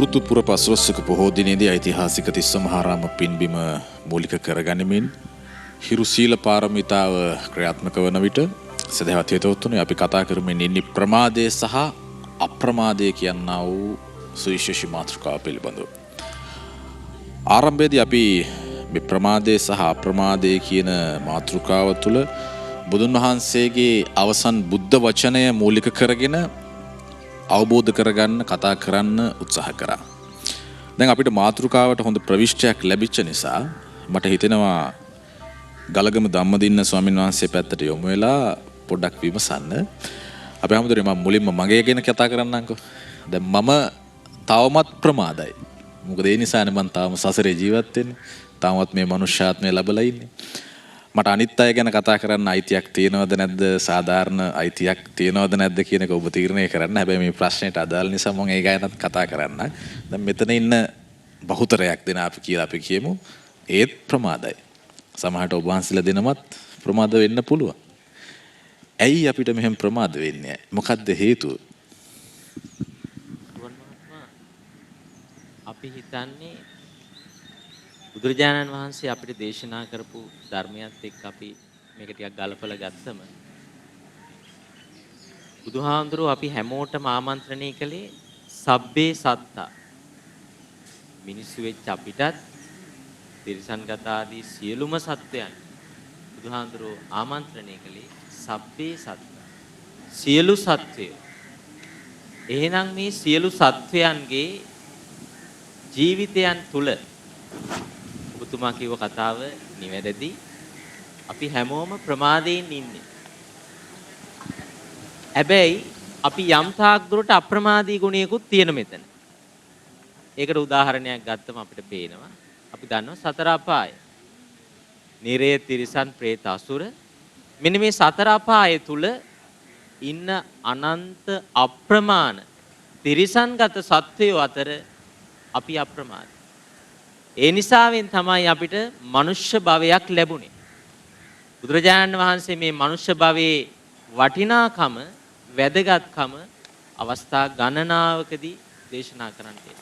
අවුරුදු පුර පසළොස්වක පොහෝ දිනේදී ඓතිහාසික තිස්ස මහාරාම පින්බිම මූලික කරගනිමින් හිරු සීල පාරමිතාව ක්‍රියාත්මක වන විට සදහවත් හේතුතුනේ අපි කතා කරමින් ඉන්නේ ප්‍රමාදය සහ අප්‍රමාදය කියනා වූ සුවිශේෂී මාතෘකාව පිළිබඳව. ආරම්භයේදී අපි මේ ප්‍රමාදය සහ අප්‍රමාදය කියන මාතෘකාව තුළ බුදුන් වහන්සේගේ අවසන් බුද්ධ වචනය මූලික කරගෙන අවබෝධ කරගන්න කතා කරන්න උත්සාහ කරා. දැන් අපිට මාතෘකාවට හොඳ ප්‍රවිෂ්ටයක් ලැබිච්ච නිසා මට හිතෙනවා ගලගම ධම්මදින්න ස්වාමීන් වහන්සේ පැත්තට යොමු වෙලා පොඩ්ඩක් විමසන්න. අපි හැමෝටම මම මුලින්ම මගේ ගැන කතා කරන්නම්කෝ. දැන් මම තවමත් ප්‍රමාදයි. මොකද ඒ නිසානේ මම තාම සසරේ ජීවත් වෙන්නේ. තාමත් මේ මනුෂ්‍යාත්මය ලැබලා ඉන්නේ. මට අනිත් අය ගැන කතා කරන්න අයිතියක් තියෙනවද නැද්ද, සාධාරණ අයිතියක් තියෙනවද නැද්ද කියන එක ඔබ තීරණය කරන්න. හැබැයි මේ ප්‍රශ්නෙට අදාළ නිසා මම ඒ ගැනත් කතා කරන්න. දැන් මෙතන ඉන්න බහුතරයක් දෙන අපි කියලා අපි කියමු ඒත් ප්‍රමාදයි. සමහරට ඔබ වහන්සේලා දෙනමත් ප්‍රමාද වෙන්න පුළුවන්. ඇයි අපිට මෙහෙම ප්‍රමාද වෙන්නේ? මොකද්ද හේතුව? අපි හිතන්නේ බුදුරජාණන් වහන්සේ අපිට දේශනා කරපු ධර්මයත් එක්ක අපි මේක ටිකක් ගලපලා ගත්තම බුදුහාඳුරෝ අපි හැමෝටම ආමන්ත්‍රණය කළේ සබ්බේ සත්තා මිනිස්සු වෙච්ච අපිටත් තිරිසන්ගත ආදී සියලුම සත්වයන් බුදුහාඳුරෝ ආමන්ත්‍රණය කළේ සබ්බේ සත්තා සියලු සත්වයෝ. එහෙනම් මේ සියලු සත්වයන්ගේ ජීවිතයන් තුල ඔබතුමා කිව්ව කතාව නිවැරදි. අපි හැමෝම ප්‍රමාදයෙන් ඉන්නේ. හැබැයි අපි යම් තාක් දුරට අප්‍රමාදී ගුණයකුත් තියෙන මෙතන. ඒකට උදාහරණයක් ගත්තම අපිට පේනවා. අපි දන්නවා සතර අපාය. නිරය, තිරිසන්, പ്രേත, අසුර. මෙන්න මේ සතර අපාය තුල ඉන්න අනන්ත අප්‍රමාණ තිරිසන්ගත සත්වයෝ අතර අපි අප්‍රමාදී. ඒ නිසාවෙන් තමයි අපිට මනුෂ්‍ය භවයක් ලැබුණේ. බුදුරජාණන් වහන්සේ මේ මනුෂ්‍ය භවයේ වටිනාකම, වැදගත්කම අවස්ථා ගණනාවකදී දේශනා කරන්නේ.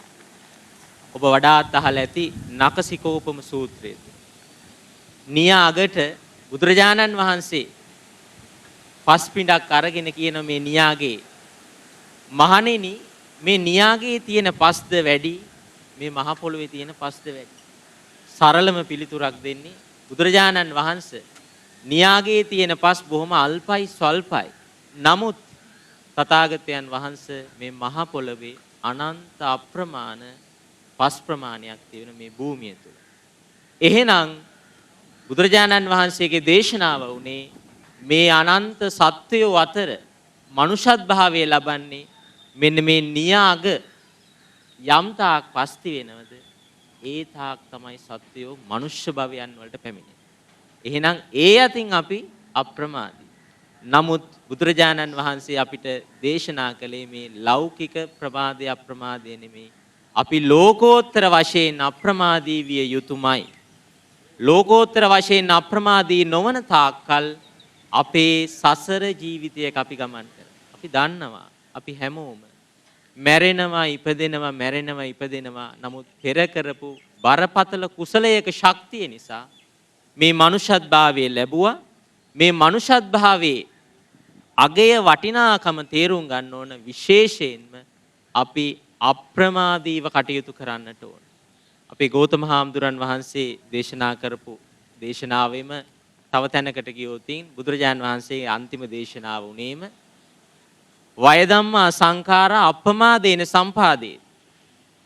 ඔබ වඩාත් අහලා ඇති නකසිකෝපම සූත්‍රය. නියාගට බුදුරජාණන් වහන්සේ පස් පිඬක් අරගෙන කියන මේ නියාගේ මහණෙනි මේ නියාගේ තියෙන පස්ද වැඩි මේ මහ පොළොවේ තියෙන පස්ද වැඩි. සරලම පිළිතුරක් දෙන්නේ බුදුරජාණන් වහන්සේ නියාගේ තියෙන පස් බොහොම අල්පයි ස්වල්පයි. නමුත් තථාගතයන් වහන්සේ මේ මහ පොළොවේ අනන්ත අප්‍රමාණ පස් ප්‍රමාණයක් තියෙන මේ භූමිය තුල. එහෙනම් බුදුරජාණන් වහන්සේගේ දේශනාව උනේ මේ අනන්ත සත්වයෝ අතර මනුෂ්‍යත් භාවය ලබන්නේ මෙන්න මේ නියාග යම් තාක් පස්ති වෙනවද ඒ තාක් තමයි සත්වයෝ මනුෂ්‍ය භවයන් වලට පැමිණෙන්නේ. එහෙනම් ඒ අතින් අපි අප්‍රමාදී. නමුත් බුදුරජාණන් වහන්සේ අපිට දේශනා කළේ මේ ලෞකික ප්‍රමාදය අප්‍රමාදය නෙමෙයි. අපි ලෝකෝත්තර වශයෙන් අප්‍රමාදී විය යුතුමයි. ලෝකෝත්තර වශයෙන් අප්‍රමාදී නොවන තාක්කල් අපේ සසර ජීවිතයක අපි ගමන් කරනවා. අපි දන්නවා අපි හැමෝම මැරෙනවා ඉපදෙනවා මැරෙනවා ඉපදෙනවා. නමුත් පෙර කරපු බරපතල කුසලයක ශක්තිය නිසා මේ මනුෂ්‍යත් භාවය ලැබුවා. මේ මනුෂ්‍යත් භාවයේ අගය වටිනාකම තේරුම් ගන්න ඕන. විශේෂයෙන්ම අපි අප්‍රමාදීව කටයුතු කරන්නට ඕන. අපේ ගෞතම හාමුදුරන් වහන්සේ දේශනා කරපු දේශනාවෙම තව තැනකට ගියොතින් බුදුරජාණන් වහන්සේගේ අන්තිම දේශනාව උනේම වයදම්මා සංඛාරා අප්‍රමාදේන සම්පාදේ.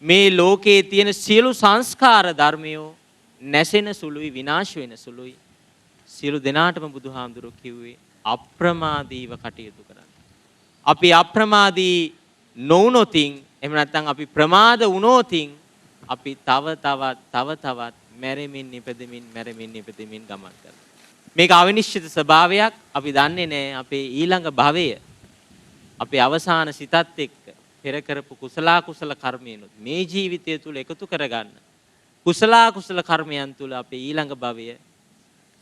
මේ ලෝකයේ තියෙන සියලු සංස්කාර ධර්මයෝ නැසෙන සුළුයි විනාශ වෙන සුළුයි. සියලු දෙනාටම බුදුහාමුදුරුවෝ කිව්වේ අප්‍රමාදීව කටයුතු කරන්න. අපි අප්‍රමාදී නොවුනොතින් එහෙම නැත්නම් අපි ප්‍රමාද වුණොතින් අපි තව තවත් මැරෙමින් ඉපදෙමින් ගමන් කරනවා. මේක අවිනිශ්චිත ස්වභාවයක්. අපි දන්නේ නැහැ අපේ ඊළඟ භවය අපේ අවසාන සිතත් එක්ක පෙර කරපු කුසල කර්මයන්ොත් මේ ජීවිතය තුල එකතු කරගන්න. කුසල කර්මයන් තුල අපේ ඊළඟ භවය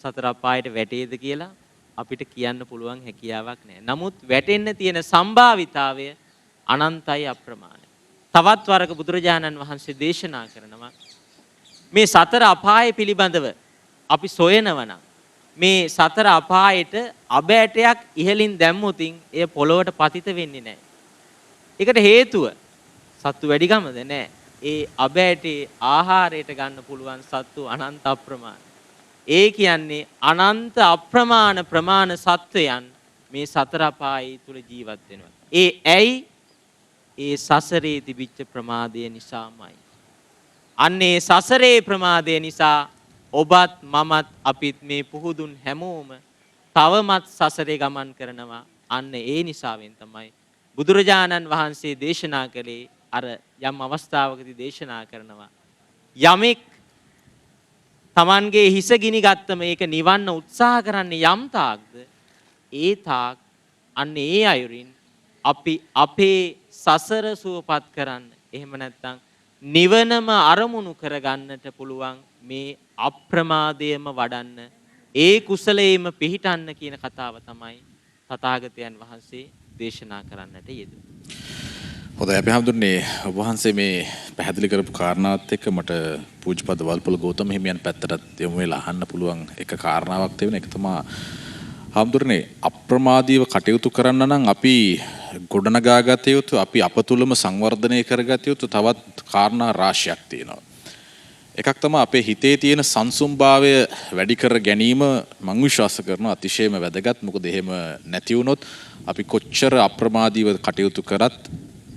සතර අපායට වැටේද කියලා අපිට කියන්න පුළුවන් හැකියාවක් නැහැ. නමුත් වැටෙන්න තියෙන සම්භාවිතාවය අනන්තයි අප්‍රමාණයි. තවත් වරක බුදුරජාණන් වහන්සේ දේශනා කරනවා මේ සතර අපාය පිළිබඳව අපි සොයනවනම් මේ සතර අපායට අබෑටයක් ඉහලින් දැම්මොතින් එය පොළොවට පතිත වෙන්නේ නැහැ. ඒකට හේතුව සත්තු වැඩිකමද නැහැ. ඒ අබෑටේ ආහාරයට ගන්න පුළුවන් සත්තු අනන්ත අප්‍රමාණ. ඒ කියන්නේ අනන්ත අප්‍රමාණ ප්‍රමාණ සත්වයන් මේ සතර අපායේ තුල ජීවත් වෙනවා. ඒ ඇයි? ඒ සසරේ තිබිච්ච ප්‍රමාදය නිසාමයි. අන්නේ සසරේ ප්‍රමාදය නිසා ඔබත් මමත් අපිත් මේ පුහුදුන් හැමෝම තවමත් සසරේ ගමන් කරනවා. අන්න ඒ නිසාවෙන් තමයි බුදුරජාණන් වහන්සේ දේශනා කළේ අර යම් අවස්ථාවකදී දේශනා කරනවා යමෙක් Tamanගේ හිස ගිනි ගත්තම ඒක නිවන්න උත්සාහ කරන්නේ යම් තාක්ද ඒ තාක් අන්න ඒ අයුරින් අපි අපේ සසර සුවපත් කරන්න එහෙම නැත්නම් නිවනම අරමුණු කරගන්නට පුළුවන් මේ අප්‍රමාදයම වඩන්න ඒ කුසලයේම පිහිටන්න කියන කතාව තමයි තථාගතයන් වහන්සේ දේශනා කරන්නට යෙදුනේ. හොඳයි අපි හඳුන්නේ ඔබ වහන්සේ මේ පැහැදිලි කරපු කාරණාවත් එක්ක මට පූජ්‍යපද වල්පොල ගෞතම හිමියන් පැත්තට යොමු වෙලා අහන්න පුළුවන් එක කාරණාවක් තියෙන එක තමයි හඳුන්නේ අප්‍රමාදීව කටයුතු කරන්න නම් අපි ගොඩනගාගත යුතු අපි අප තුළම සංවර්ධනය කරගත යුතු තවත් කාරණා රාශියක් තියෙනවා. එකක් තමයි අපේ හිතේ තියෙන සංසුම්භාවය වැඩි කර ගැනීම මම විශ්වාස කරනවා අතිශයම වැදගත්. මොකද එහෙම නැති වුණොත් අපි කොච්චර අප්‍රමාදීව කටයුතු කරත්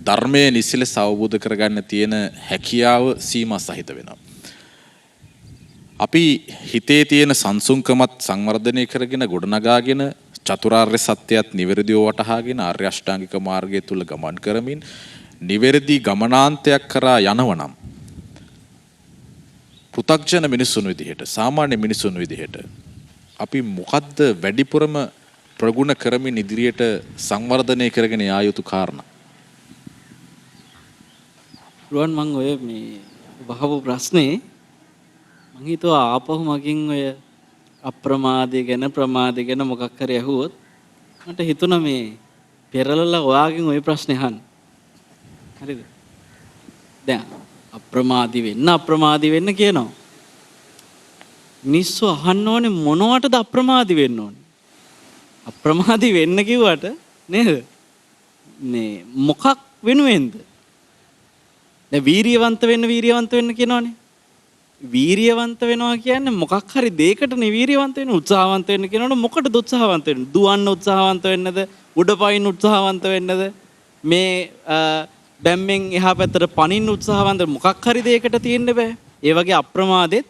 ධර්මයේ නිසිලස අවබෝධ කරගන්න තියෙන හැකියාව සීමා සහිත වෙනවා. අපි හිතේ තියෙන සංසුන්කමත් සංවර්ධනය කරගෙන ගොඩනගාගෙන චතුරාර්ය සත්‍යයත් නිවැරදිව වටහාගෙන ආර්ය අෂ්ටාංගික මාර්ගය තුල ගමන් කරමින් නිවැරදි ගමනාන්තයක් කරා යනවනම් පෘථග්ජන මිනිසුන් විදිහට සාමාන්‍ය මිනිසුන් විදිහට අපි මොකද්ද වැඩිපුරම ප්‍රගුණ කරමින් ඉදිරියට සංවර්ධනය කරගෙන යා යුතු කාරණා? රුවන් මම ඔය මේ වහපු ප්‍රශ්නේ මං හිතුවා ආපහු මගින් ඔය අප්‍රමාදය ගැන ප්‍රමාදය ගැන මොකක් හරි අහුවොත් මට හිතුණා මේ පෙරලලා ඔයාගෙන් ওই ප්‍රශ්නේ අහන්න. හරිද? දැන් අප්‍රමාදී වෙන්න කියනවා. මිනිස්සු අහන්න ඕනේ මොනවටද අප්‍රමාදී වෙන්න ඕනේ? අප්‍රමාදී වෙන්න කිව්වට නේද? මේ මොකක් වෙනුවෙන්ද? දැන් වීරියවන්ත වෙන්න කියනවනේ. වීරියවන්ත වෙනවා කියන්නේ මොකක් හරි දෙයකටනේ වීරියවන්ත වෙන්න උත්සාහවන්ත වෙන්න කියනවනේ. මොකටද උත්සාහවන්ත වෙන්නේ? දුවන්න උත්සාහවන්ත වෙන්නද? උඩ පයින් උත්සාහවන්ත වෙන්නද? මේ බැම්මෙන් එහා පැත්තට පනින්න උත්සාහවන්ත මොකක් හරි දෙයකට තියෙන්න බෑ. ඒ වගේ අප්‍රමාදෙත්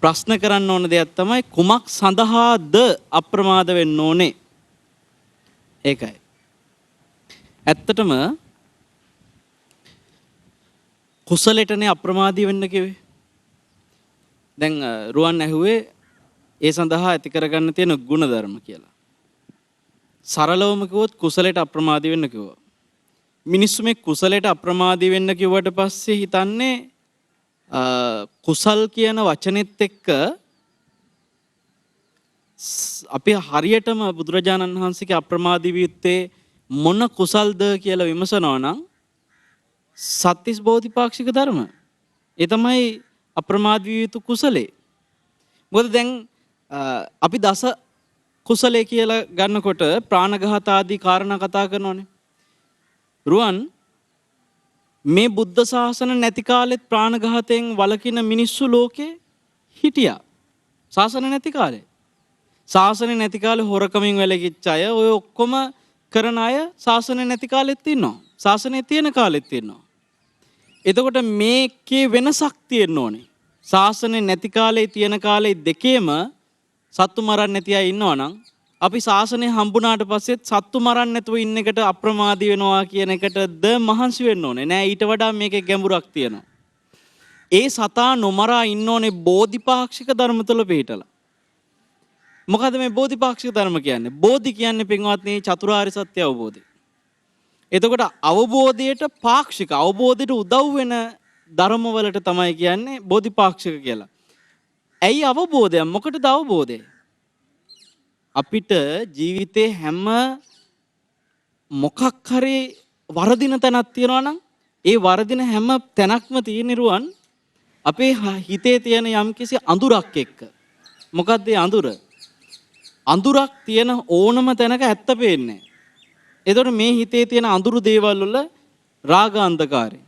ප්‍රශ්න කරන්න ඕන දෙයක් තමයි කුමක් සඳහාද අප්‍රමාද වෙන්න ඕනේ? ඒකයි. ඇත්තටම කුසලෙටනේ අප්‍රමාදී වෙන්න කිව්වේ. දැන් රුවන් ඇහුවේ ඒ සඳහා ඇති කරගන්න තියෙන ගුණධර්ම කියලා. සරලවම කිව්වොත් කුසලයට අප්‍රමාදී වෙන්න කිව්වා. මිනිස්සු මේ කුසලයට අප්‍රමාදී වෙන්න කිව්වට පස්සේ හිතන්නේ කුසල් කියන වචනේත් එක්ක අපි හරියටම බුදුරජාණන් වහන්සේගේ අප්‍රමාදී විත්තේ මොන කුසල්ද කියලා විමසනවා නම් සත්‍තිස් බෝධිපාක්ෂික ධර්ම. ඒ තමයි අප්‍රමාදී විය යුතු කුසලේ. මොකද දැන් අපි දස කුසලේ කියලා ගන්නකොට ප්‍රාණඝාත ආදී කාරණා කතා කරනවානේ. රුවන් මේ බුද්ධ ශාසන නැති කාලෙත් ප්‍රාණඝාතයෙන් වළකින මිනිස්සු ලෝකේ හිටියා. ශාසන නැති කාලේ. ශාසන නැති කාලේ හොරකමින් වැළකීච්ච අය ඔය ඔක්කොම කරන අය ශාසන නැති කාලෙත් ඉන්නවා. ශාසනයේ තියෙන කාලෙත් ඉන්නවා. එතකොට මේකේ වෙනසක් තියෙන්න ඕනේ. ශාසනේ නැති කාලේ තියෙන කාලේ දෙකේම සත්තු මරන්න නැති අය ඉන්නවා නම් අපි ශාසනය හම්බුණාට පස්සෙත් සත්තු මරන්න නැතුව ඉන්න එකට අප්‍රමාදී වෙනවා කියන එකටද මහන්සි වෙන්න ඕනේ. නෑ ඊට වඩා මේකේ ගැඹුරක් තියෙනවා. ඒ සතා නොමරා ඉන්න ඕනේ බෝධිපාක්ෂික ධර්ම තුල පිළිටලා. මොකද මේ බෝධිපාක්ෂික ධර්ම කියන්නේ? බෝධි කියන්නේ පින්වත්නි චතුරාර්ය සත්‍ය අවබෝධය. එතකොට අවබෝධයට පාක්ෂික අවබෝධයට උදව් වෙන ධර්මවලට තමයි කියන්නේ බෝධිපාක්ෂික කියලා. ඇයි අවබෝධය? මොකටද අවබෝධය? අපිට ජීවිතේ හැම මොකක් හරි වරදින තැනක් තියෙනවා නම් ඒ වරදින හැම තැනක්ම තියෙන රුවන් අපේ හිතේ තියෙන යම්කිසි අඳුරක් එක්ක. මොකක්ද ඒ අඳුර? අඳුරක් තියෙන ඕනම තැනක ඇත්ත පේන්නේ නැහැ. එතකොට මේ හිතේ තියෙන අඳුරු දේවල් වල රාග අන්ධකාරය,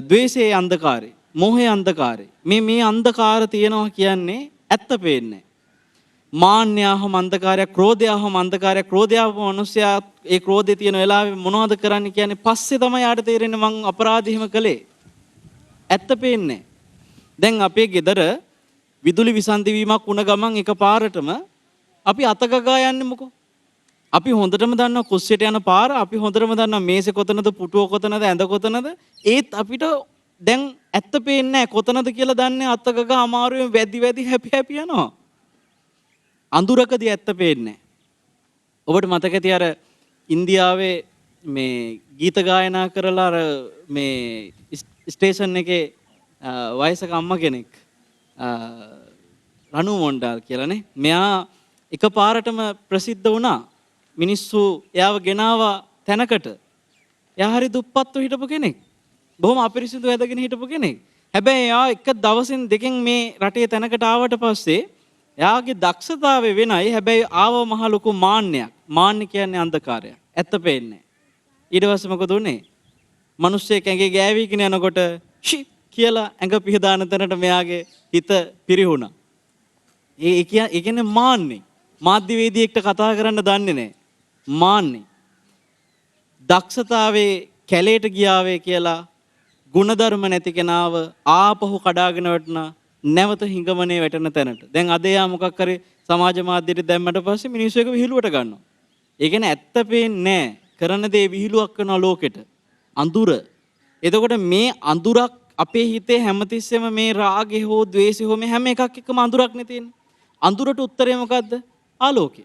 ද්වේෂයේ අන්ධකාරය, මෝහයේ අන්ධකාරය. මේ අන්ධකාර තියෙනවා කියන්නේ ඇත්ත පේන්නේ. මාන්නයහම අන්ධකාරය, ක්‍රෝධයහම අන්ධකාරය. ක්‍රෝධයව මිනිස්සයා ඒ ක්‍රෝධය තියෙන වෙලාවේ මොනවද කරන්නේ කියන්නේ පස්සේ තමයි යාට තේරෙන්නේ මං අපරාධෙම කළේ. ඇත්ත පේන්නේ. දැන් අපේ ගෙදර විදුලි විසන්ධි වීමක් වුණ ගමන් එකපාරටම අපි අතගගා යන්නේ මොකෝ? අපි හොඳටම දන්නවා කුස්සියට යන පාර, අපි හොඳටම දන්නවා මේසෙ කොතනද, පුටුව කොතනද, ඇඳ කොතනද. ඒත් අපිට දැන් ඇත්ත පේන්නේ නැහැ. කොතනද කියලා දන්නේ අතගගා අමාරුවෙන් වැදි හැපි යනවා. අඳුරකදී ඇත්ත පේන්නේ නැහැ. ඔබට මතක ඇති අර ඉන්දියාවේ මේ ගීත ගායනා කරලා අර මේ ස්ටේෂන් එකේ වයසක අම්මා කෙනෙක් රණු මොණ්ඩාල් කියලානේ. මෙයා එකපාරටම ප්‍රසිද්ධ වුණා. මිනිස්සු එයාව ගෙනාවා තැනකට. එයා හරි දුප්පත්ව හිටපු කෙනෙක්. බොහොම අපිරිසිදු ඇදගෙන හිටපු කෙනෙක්. හැබැයි එයා එක දවසින් දෙකෙන් මේ රටේ තැනකට ආවට පස්සේ එයාගේ දක්ෂතාවය වෙනයි. හැබැයි ආව මහ ලොකු මාන්නයක්. මාන්න කියන්නේ අන්ධකාරයක්. ඇත්ත පේන්නේ. ඊට පස්සේ මොකද උනේ? මිනිස්සෙක් ඇඟේ ගෑවිගෙන යනකොට ෂි කියලා ඇඟ පිහදාන තැනට මෙයාගේ හිත පිරිහුණා. ඒ කියන්නේ මාන්නේ. මාධ්‍යවේදියෙක්ට කතා කරන්න දන්නේ නැහැ. මාන්නේ. දක්ෂතාවේ කැලේට ගියාවේ කියලා ಗುಣධර්ම නැති කෙනාව ආපහු කඩාගෙන වටනා නැවත හිඟමනේ වැටෙන තැනට. දැන් අද යා මොකක් කරේ සමාජ මාධ්‍යයට දැම්මට පස්සේ මිනිස්සු එක විහිළුවට ගන්නවා. ඒ කියන්නේ ඇත්ත පේන්නේ නැහැ. කරන දේ විහිළුවක් කරනවා ලෝකෙට. අඳුර. එතකොට මේ අඳුරක් අපේ හිතේ හැමතිස්සෙම මේ රාගේ හෝ ද්වේෂය හෝ මේ හැම එකක් එක්කම අඳුරක් නේ තියෙන්නේ. අඳුරට උත්තරේ මොකද්ද? ආලෝකය.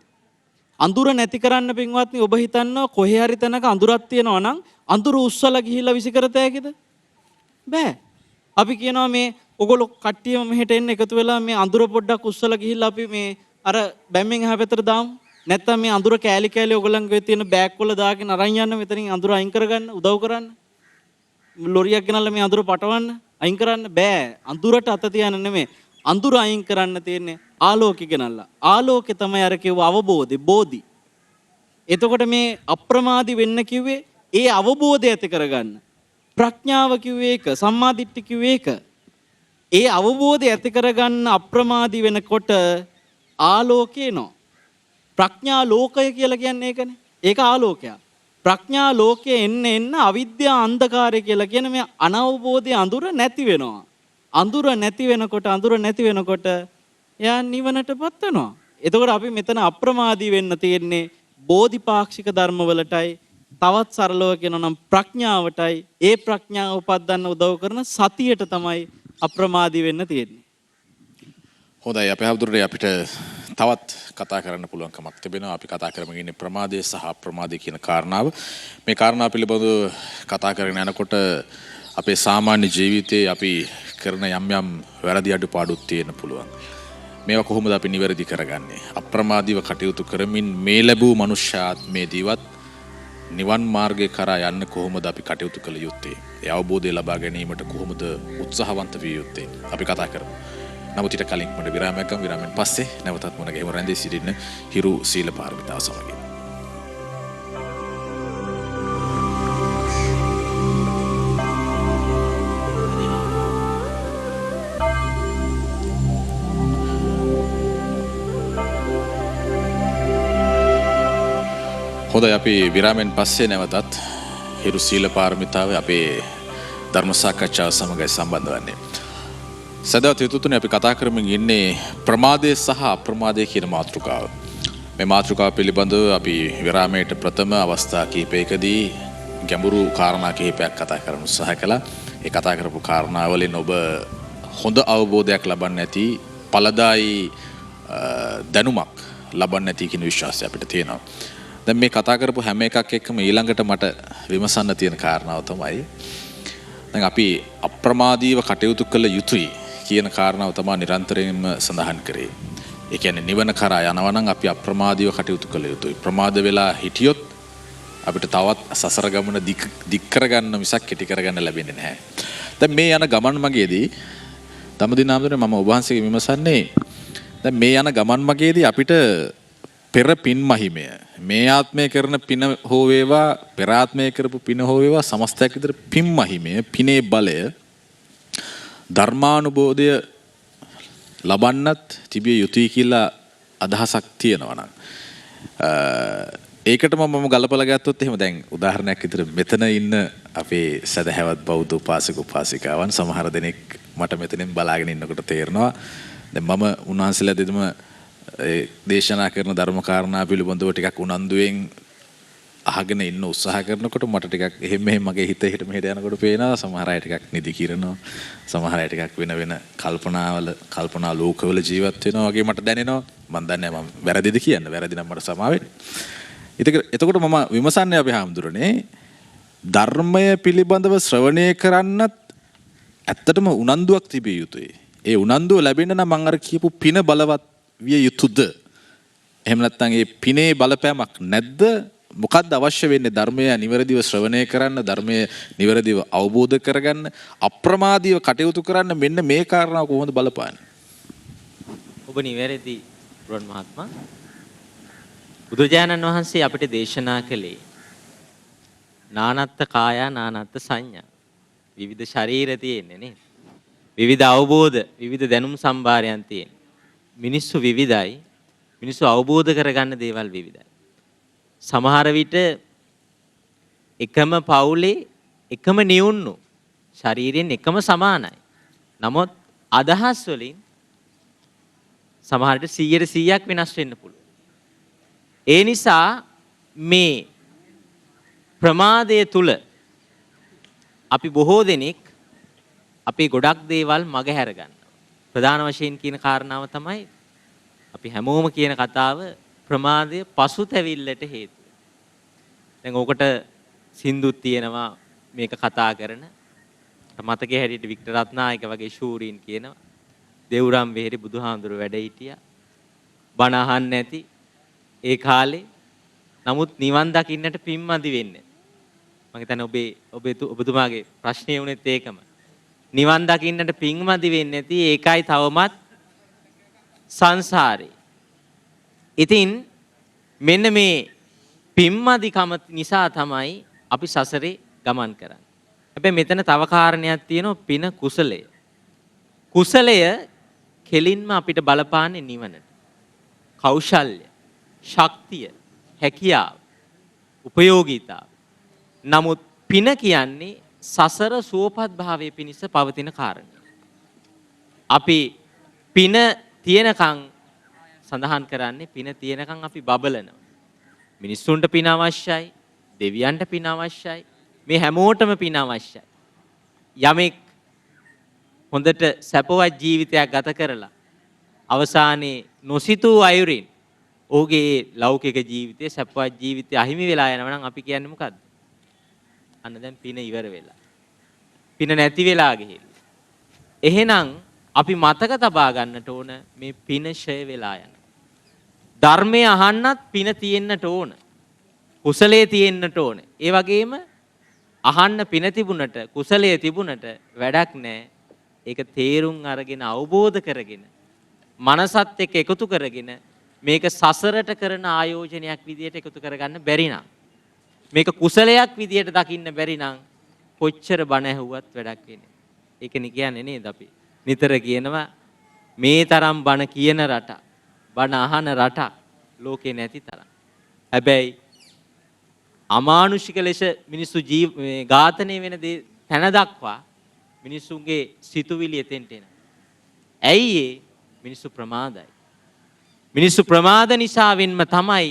අඳුර නැති කරන්න පින්වත්නි ඔබ හිතනවා කොහේ හරි තැනක අඳුරක් තියෙනවා නම් අඳුර උස්සලා ගිහිල්ලා විසිකරත හැකිද? බෑ. අපි කියනවා මේ ඔගොල්ලෝ කට්ටියම මෙහෙට එන්න එකතු වෙලා මේ අඳුර පොඩ්ඩක් උස්සලා ගිහිල්ලා අපි මේ අර බැම්මෙන් එහා පැත්තට දාමු. නැත්තම් මේ අඳුර කෑලි කෑලි ඔයගොල්ලන්ගේ තියෙන බෑග් වල දාගෙන අරන් යන්න මෙතනින් අඳුර අයින් කරගන්න උදව් කරන්න. ලොරියක් ගෙනල්ලා මේ අඳුර පටවන්න අයින් කරන්න බෑ. අඳුරට අත තියන්න නෙමෙයි. අඳුර අයින් කරන්න තියෙන්නේ ආලෝකය ගෙනල්ලා. ආලෝකය තමයි අර කිව්ව අවබෝධය, බෝධි. එතකොට මේ අප්‍රමාදී වෙන්න කිව්වේ ඒ අවබෝධය ඇති කරගන්න. ප්‍රඥාව කිව්වේ ඒක, සම්මාදිට්ඨි කිව්වේ ඒක. ඒ අවබෝධය ඇති කරගන්න අප්‍රමාදී වෙනකොට ආලෝකය එනවා. ප්‍රඥා ලෝකය කියලා කියන්නේ ඒකනේ. ඒක ආලෝකයක්. ප්‍රඥා ලෝකයේ එන්න අවිද්‍යා අන්ධකාරය කියලා කියන මේ අනවබෝධයේ අඳුර නැති වෙනවා. අඳුර නැති වෙනකොට එයා නිවනටපත් වෙනවා. එතකොට අපි මෙතන අප්‍රමාදී වෙන්න තියෙන්නේ බෝධිපාක්ෂික ධර්මවලටයි, තවත් සරලව කියනවා නම් ප්‍රඥාවටයි. ඒ ප්‍රඥාව උපදින්න උදව් කරන සතියට තමයි අප්‍රමාදී වෙන්න තියෙන්නේ. හොඳයි අපේ හවුදුරේ අපිට තවත් කතා කරන්න පුළුවන්කමක් තිබෙනවා. අපි කතා කරමින් ඉන්නේ ප්‍රමාදය සහ අප්‍රමාදය කියන කාරණාව. මේ කාරණාව පිළිබඳව කතා කරගෙන යනකොට අපේ සාමාන්‍ය ජීවිතයේ අපි කරන යම් වැරදි අඩුපාඩුත් තියෙන්න පුළුවන්. මේවා කොහොමද අපි නිවැරදි කරගන්නේ? අප්‍රමාදීව කටයුතු කරමින් මේ ලැබූ මනුෂ්‍යාත්මයේදීවත් නිවන් මාර්ගය කරා යන්න කොහොමද අපි කටයුතු කළ යුත්තේ? ඒ අවබෝධය ලබා ගැනීමට කොහොමද උත්සාහවන්ත විය යුත්තේ? අපි කතා කරමු. නමුත් ඊට කලින් මොඩ විරාමයක් ගමු. විරාමයෙන් පස්සේ නැවතත් මොන ගෙම රැඳී සිටින්න හිරු සීල පාරමිතාව සමගින්. හොඳයි අපි විරාමයෙන් පස්සේ නැවතත් හිරු සීල පාරමිතාවේ අපේ ධර්ම සාකච්ඡාව සමගයි සම්බන්ධ වන්නේ. සදා තිතුතුනේ අපි කතා කරමින් ඉන්නේ ප්‍රමාදය සහ අප්‍රමාදය කියන මාතෘකාව. මේ මාතෘකාව පිළිබඳව අපි විරාමයට ප්‍රථම අවස්ථා කිහිපයකදී ගැඹුරු කාරණා කිහිපයක් කතා කරන්න උත්සාහ කළා. ඒ කතා කරපු කාරණා වලින් ඔබ හොඳ අවබෝධයක් ලබන්න ඇති, ඵලදායි දැනුමක් ලබන්න ඇති කියන විශ්වාසය අපිට තියෙනවා. දැන් මේ කතා කරපු හැම එකක් එක්කම ඊළඟට මට විමසන්න තියෙන කාරණාව තමයි දැන් අපි අප්‍රමාදීව කටයුතු කළ යුතුයි කියන කාරණාව තමයි නිරන්තරයෙන්ම සඳහන් කරේ. ඒ කියන්නේ නිවන කරා යනවා නම් අපි අප්‍රමාදීව කටයුතු කළ යුතුයි. ප්‍රමාද වෙලා හිටියොත් අපිට තවත් සසර ගමන දික් කරගන්න මිසක් කෙටි කරගන්න ලැබෙන්නේ නැහැ. දැන් මේ යන ගමන් මගේදී තමදිනාමතුනේ මම ඔබ වහන්සේගෙන් විමසන්නේ දැන් මේ යන ගමන් මගේදී අපිට පෙර පින් මහිමය මේ ආත්මය කරන පින හෝ වේවා පෙර ආත්මය කරපු පින හෝ වේවා සමස්තයක් විතර පින් මහිමය පිනේ බලය ධර්මානුබෝධය ලබන්නත් තිබිය යුතුයි කියලා අදහසක් තියෙනවා නම් ඒකටම මම ගලපලා ගත්තොත් එහෙම දැන් උදාහරණයක් විදිහට මෙතන ඉන්න අපේ සදහැවත් බෞද්ධ උපාසක උපාසිකාවන් සමහර දෙනෙක් මට මෙතනින් බලාගෙන ඉන්නකොට තේරෙනවා දැන් මම උන්වහන්සේලා දෙදම දේශනා කරන ධර්ම කාරණා පිළිබඳව ටිකක් උනන්දුවෙන් අහගෙන ඉන්න උත්සාහ කරනකොට මට ටිකක් එහෙම මෙහෙම මගේ හිත හිට මෙහෙට යනකොට පේනවා සමහර අය ටිකක් නිදි කිරනවා සමහර අය ටිකක් වෙන වෙන කල්පනා ලෝකවල ජීවත් වෙනවා වගේ මට දැනෙනවා මම දන්නේ මම වැරදිද කියන්න වැරදි නම් මට සමා වෙන්න. එතකොට මම විමසන්නේ අපි හාමුදුරනේ ධර්මය පිළිබඳව ශ්‍රවණය කරන්නත් ඇත්තටම උනන්දුවක් තිබිය යුතුයි. ඒ උනන්දුව ලැබෙන්න නම් මම අර කියපු පින බලවත් විය යුතුද? එහෙම නැත්නම් ඒ පිනේ බලපෑමක් නැද්ද? මොකක්ද අවශ්‍ය වෙන්නේ ධර්මය නිවැරදිව ශ්‍රවණය කරන්න ධර්මය නිවැරදිව අවබෝධ කරගන්න අප්‍රමාදීව කටයුතු කරන්න මෙන්න මේ කාරණාව කොහොමද බලපාන්නේ? ඔබ නිවැරදි රුවන් මහත්මයා බුදුජානන් වහන්සේ අපිට දේශනා කළේ නානත්ත් කායා නානත්ත් සංඥා විවිධ ශරීර තියෙන්නේ නේද? විවිධ අවබෝධ විවිධ දැනුම් සම්භාරයන් තියෙන්නේ. මිනිස්සු විවිධයි. මිනිස්සු අවබෝධ කරගන්න දේවල් විවිධයි. සමහර විට එකම පවුලේ එකම නියුන්නු ශරීරයෙන් එකම සමානයි. නමුත් අදහස් වලින් සමහරට 100% වෙනස් වෙන්න පුළුවන්. ඒ නිසා මේ ප්‍රමාදය තුල අපි බොහෝ දෙනෙක් අපි ගොඩක් දේවල් මගහැර ගන්නවා. ප්‍රධාන වශයෙන් කියන කාරණාව තමයි අපි හැමෝම කියන කතාව ප්‍රමාදය පසුතැවිල්ලට හේතුව. දැන් ඕකට සින්දුත් තියෙනවා මේක කතා කරන. මතකයේ හැටියට වික්ටර් රත්නායක වගේ ශූරීන් කියනවා. දෙව්රම් වෙහෙරි බුදුහාඳුර වැඩ හිටියා. බණ අහන්න නැති ඒ කාලේ. නමුත් නිවන් දකින්නට පින්මදි වෙන්නේ. මම හිතන්නේ ඔබතුමාගේ ප්‍රශ්නේ වුණෙත් ඒකම. නිවන් දකින්නට පින්මදි වෙන්නේ නැති ඒකයි තවමත් සංසාරේ. ඉතින් මෙන්න මේ පින්මදිකම නිසා තමයි අපි සසරේ ගමන් කරන්නේ. හැබැයි මෙතන තව කාරණයක් තියෙනවා පින කුසලය. කුසලය කෙලින්ම අපිට බලපාන්නේ නිවනට. කෞශල්‍ය, ශක්තිය, හැකියාව, උපයෝගීතාව. නමුත් පින කියන්නේ සසර සුවපත් භාවයේ පිණිස පවතින කාරණය. අපි පින තියෙනකන් සඳහන් කරන්නේ පින තියෙනකන් අපි බබලනවා. මිනිස්සුන්ට පින අවශ්‍යයි, දෙවියන්ට පින අවශ්‍යයි, මේ හැමෝටම පින අවශ්‍යයි. යමෙක් හොඳට සැපවත් ජීවිතයක් ගත කරලා අවසානයේ නොසිතූ අයුරින් ඔහුගේ ලෞකික ජීවිතයේ සැපවත් ජීවිතය අහිමි වෙලා යනවා නම් අපි කියන්නේ මොකද්ද? අන්න දැන් පින ඉවර වෙලා. පින නැති වෙලා ගිහිල්ලා. එහෙනම් අපි මතක තබා ගන්නට ඕන මේ පින ෂය වෙලා යන. ධර්මය අහන්නත් පින තියෙන්නට ඕන. කුසලයේ තියෙන්නට ඕන. ඒ වගේම අහන්න පින තිබුණට කුසලයේ තිබුණට වැඩක් නැහැ. ඒක තේරුම් අරගෙන අවබෝධ කරගෙන මනසත් එක්ක එකතු කරගෙන මේක සසරට කරන ආයෝජනයක් විදියට එකතු කරගන්න බැරි නම් මේක කුසලයක් විදියට දකින්න බැරි නම් කොච්චර බණ ඇහුවත් වැඩක් වෙන්නේ. ඒකනේ කියන්නේ නේද අපි. නිතර කියනවා මේ තරම් බණ කියන රට බණ අහන රටක් ලෝකේ නැති තරම්. හැබැයි අමානුෂික ලෙස මිනිස්සු ඝාතනය වෙන තැන දක්වා මිනිස්සුන්ගේ සිතුවිලි එතෙන්ට එන. ඇයි ඒ මිනිස්සු ප්‍රමාදයි. මිනිස්සු ප්‍රමාද නිසාවෙන්ම තමයි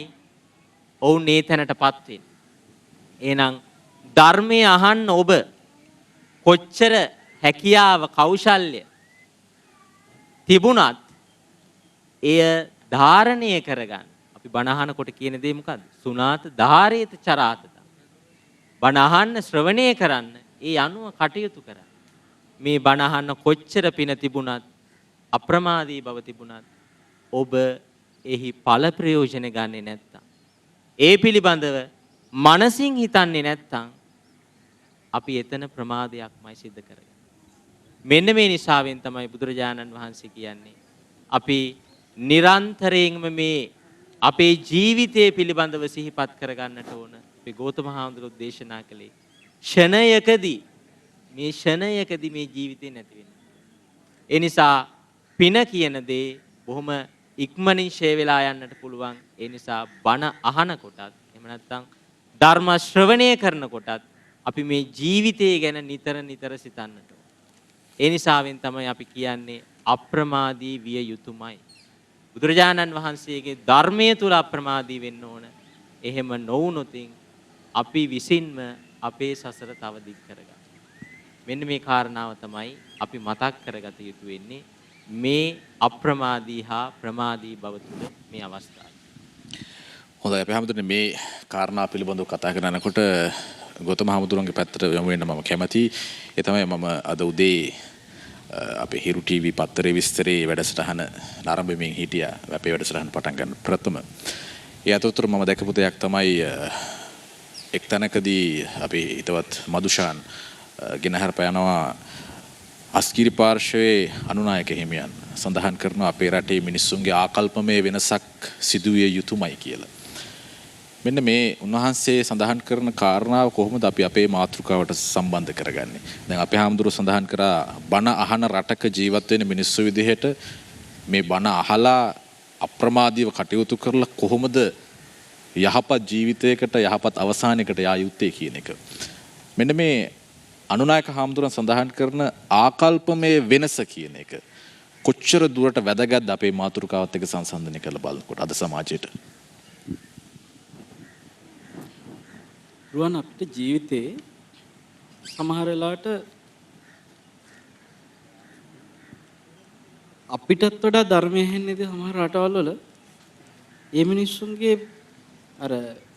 ඔවුන් ඒ තැනටපත් වෙන්නේ. එහෙනම් ධර්මයේ අහන්න ඔබ කොච්චර හැකියාව කෞශල්‍ය තිබුණත් එය ධාරණය කරගන්න. අපි බණ අහනකොට කියන දේ මොකද්ද? සුනාත ධාරේත චරාතත. බණ අහන්න ශ්‍රවණය කරන්න ඒ අනුව කටයුතු කරන්න. මේ බණ අහන්න කොච්චර පින තිබුණත් අප්‍රමාදී බව තිබුණත් ඔබ එහි ඵල ප්‍රයෝජන ගන්නේ නැත්තම් ඒ පිළිබඳව මනසින් හිතන්නේ නැත්තම් අපි එතන ප්‍රමාදයක්මයි සිද්ධ කරගන්නේ. මෙන්න මේ නිසාවෙන් තමයි බුදුරජාණන් වහන්සේ කියන්නේ අපි නිරන්තරයෙන්ම මේ අපේ ජීවිතය පිළිබඳව සිහිපත් කරගන්නට ඕන. අපි ගෞතම හාමුදුරුවෝ දේශනා කළේ ෂණයකදී මේ ජීවිතේ නැති වෙනවා. ඒ නිසා පින කියන දේ බොහොම ඉක්මනින් ෂේ වෙලා යන්නට පුළුවන්. ඒ නිසා බණ අහන කොටත් එහෙම නැත්නම් ධර්ම ශ්‍රවණය කරන කොටත් අපි මේ ජීවිතය ගැන නිතර සිතන්නට ඕන. ඒ නිසාවෙන් තමයි අපි කියන්නේ අප්‍රමාදී විය යුතුමයි. බුදුරජාණන් වහන්සේගේ ධර්මයේ තුල අප්‍රමාදී වෙන්න ඕන. එහෙම නොවුනොත් අපි විසින්ම අපේ සසර තව දික් කරගන්නවා. මෙන්න මේ කාරණාව තමයි අපි මතක් කරගත යුතු වෙන්නේ මේ අප්‍රමාදී හා ප්‍රමාදී බව තුළ මේ අවස්ථාවේ. හොඳයි අපි හැමෝටම මේ කාරණා පිළිබඳව කතා කරනකොට ගෞතම හාමුදුරන්ගේ පැත්තට යමු වෙන්න මම කැමතියි. ඒ තමයි මම අද උදේ අපේ හිරු ටීවී පත්තරේ විස්තරේ වැඩසටහන ආරම්භයෙන් හිටියා. අපේ වැඩසටහන පටන් ගන්න ප්‍රථම. ඒ අතරතුර මම දැකපු දෙයක් තමයි එක් තැනකදී අපේ හිතවත් මදුෂාන් ගෙනහැර පයනවා අස්කිරි පාර්ශවයේ අනුනායක හිමියන් සඳහන් කරනවා අපේ රටේ මිනිස්සුන්ගේ ආකල්පමය වෙනසක් සිදුවිය යුතුමයි කියලා. මෙන්න මේ උන්වහන්සේ සඳහන් කරන කාරණාව කොහොමද අපි අපේ මාතෘකාවට සම්බන්ධ කරගන්නේ? දැන් අපේ හාමුදුරුවෝ සඳහන් කරා බණ අහන රටක ජීවත් වෙන මිනිස්සු විදිහට මේ බණ අහලා අප්‍රමාදීව කටයුතු කරලා කොහොමද යහපත් ජීවිතයකට යහපත් අවසානයකට යා යුත්තේ කියන එක. මෙන්න මේ අනුනායක හාමුදුරුවන් සඳහන් කරන ආකල්පමය වෙනස කියන එක කොච්චර දුරට වැදගත්ද අපේ මාතෘකාවත් එක්ක සංසන්දනය කරලා බලනකොට අද සමාජයට? රුවන් අපිට ජීවිතේ සමහර වෙලාවට අපිටත් වඩා ධර්මය හෙන්නේදී සමහර රටවල් වල මේ මිනිස්සුන්ගේ අර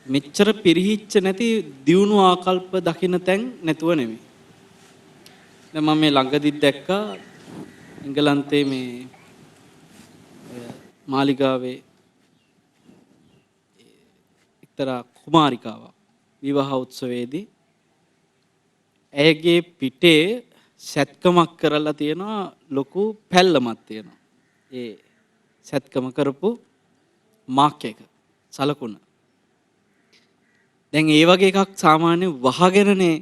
මෙච්චර පිරිහිච්ච නැති දියුණු ආකල්ප දකින්න තැන් නැතුව නෙමෙයි. දැන් මම මේ ළඟදිත් දැක්කා එංගලන්තේ මේ මාලිගාවේ එක්තරා කුමාරිකාවක් විවාහ උත්සවයේදී ඇයගේ පිටේ සැත්කමක් කරලා තියෙනවා ලොකු පැල්ලමක් තියෙනවා. ඒ සැත්කම කරපු මාක් එක සලකුණ. දැන් ඒ වගේ එකක් සාමාන්‍ය වහගෙනනේ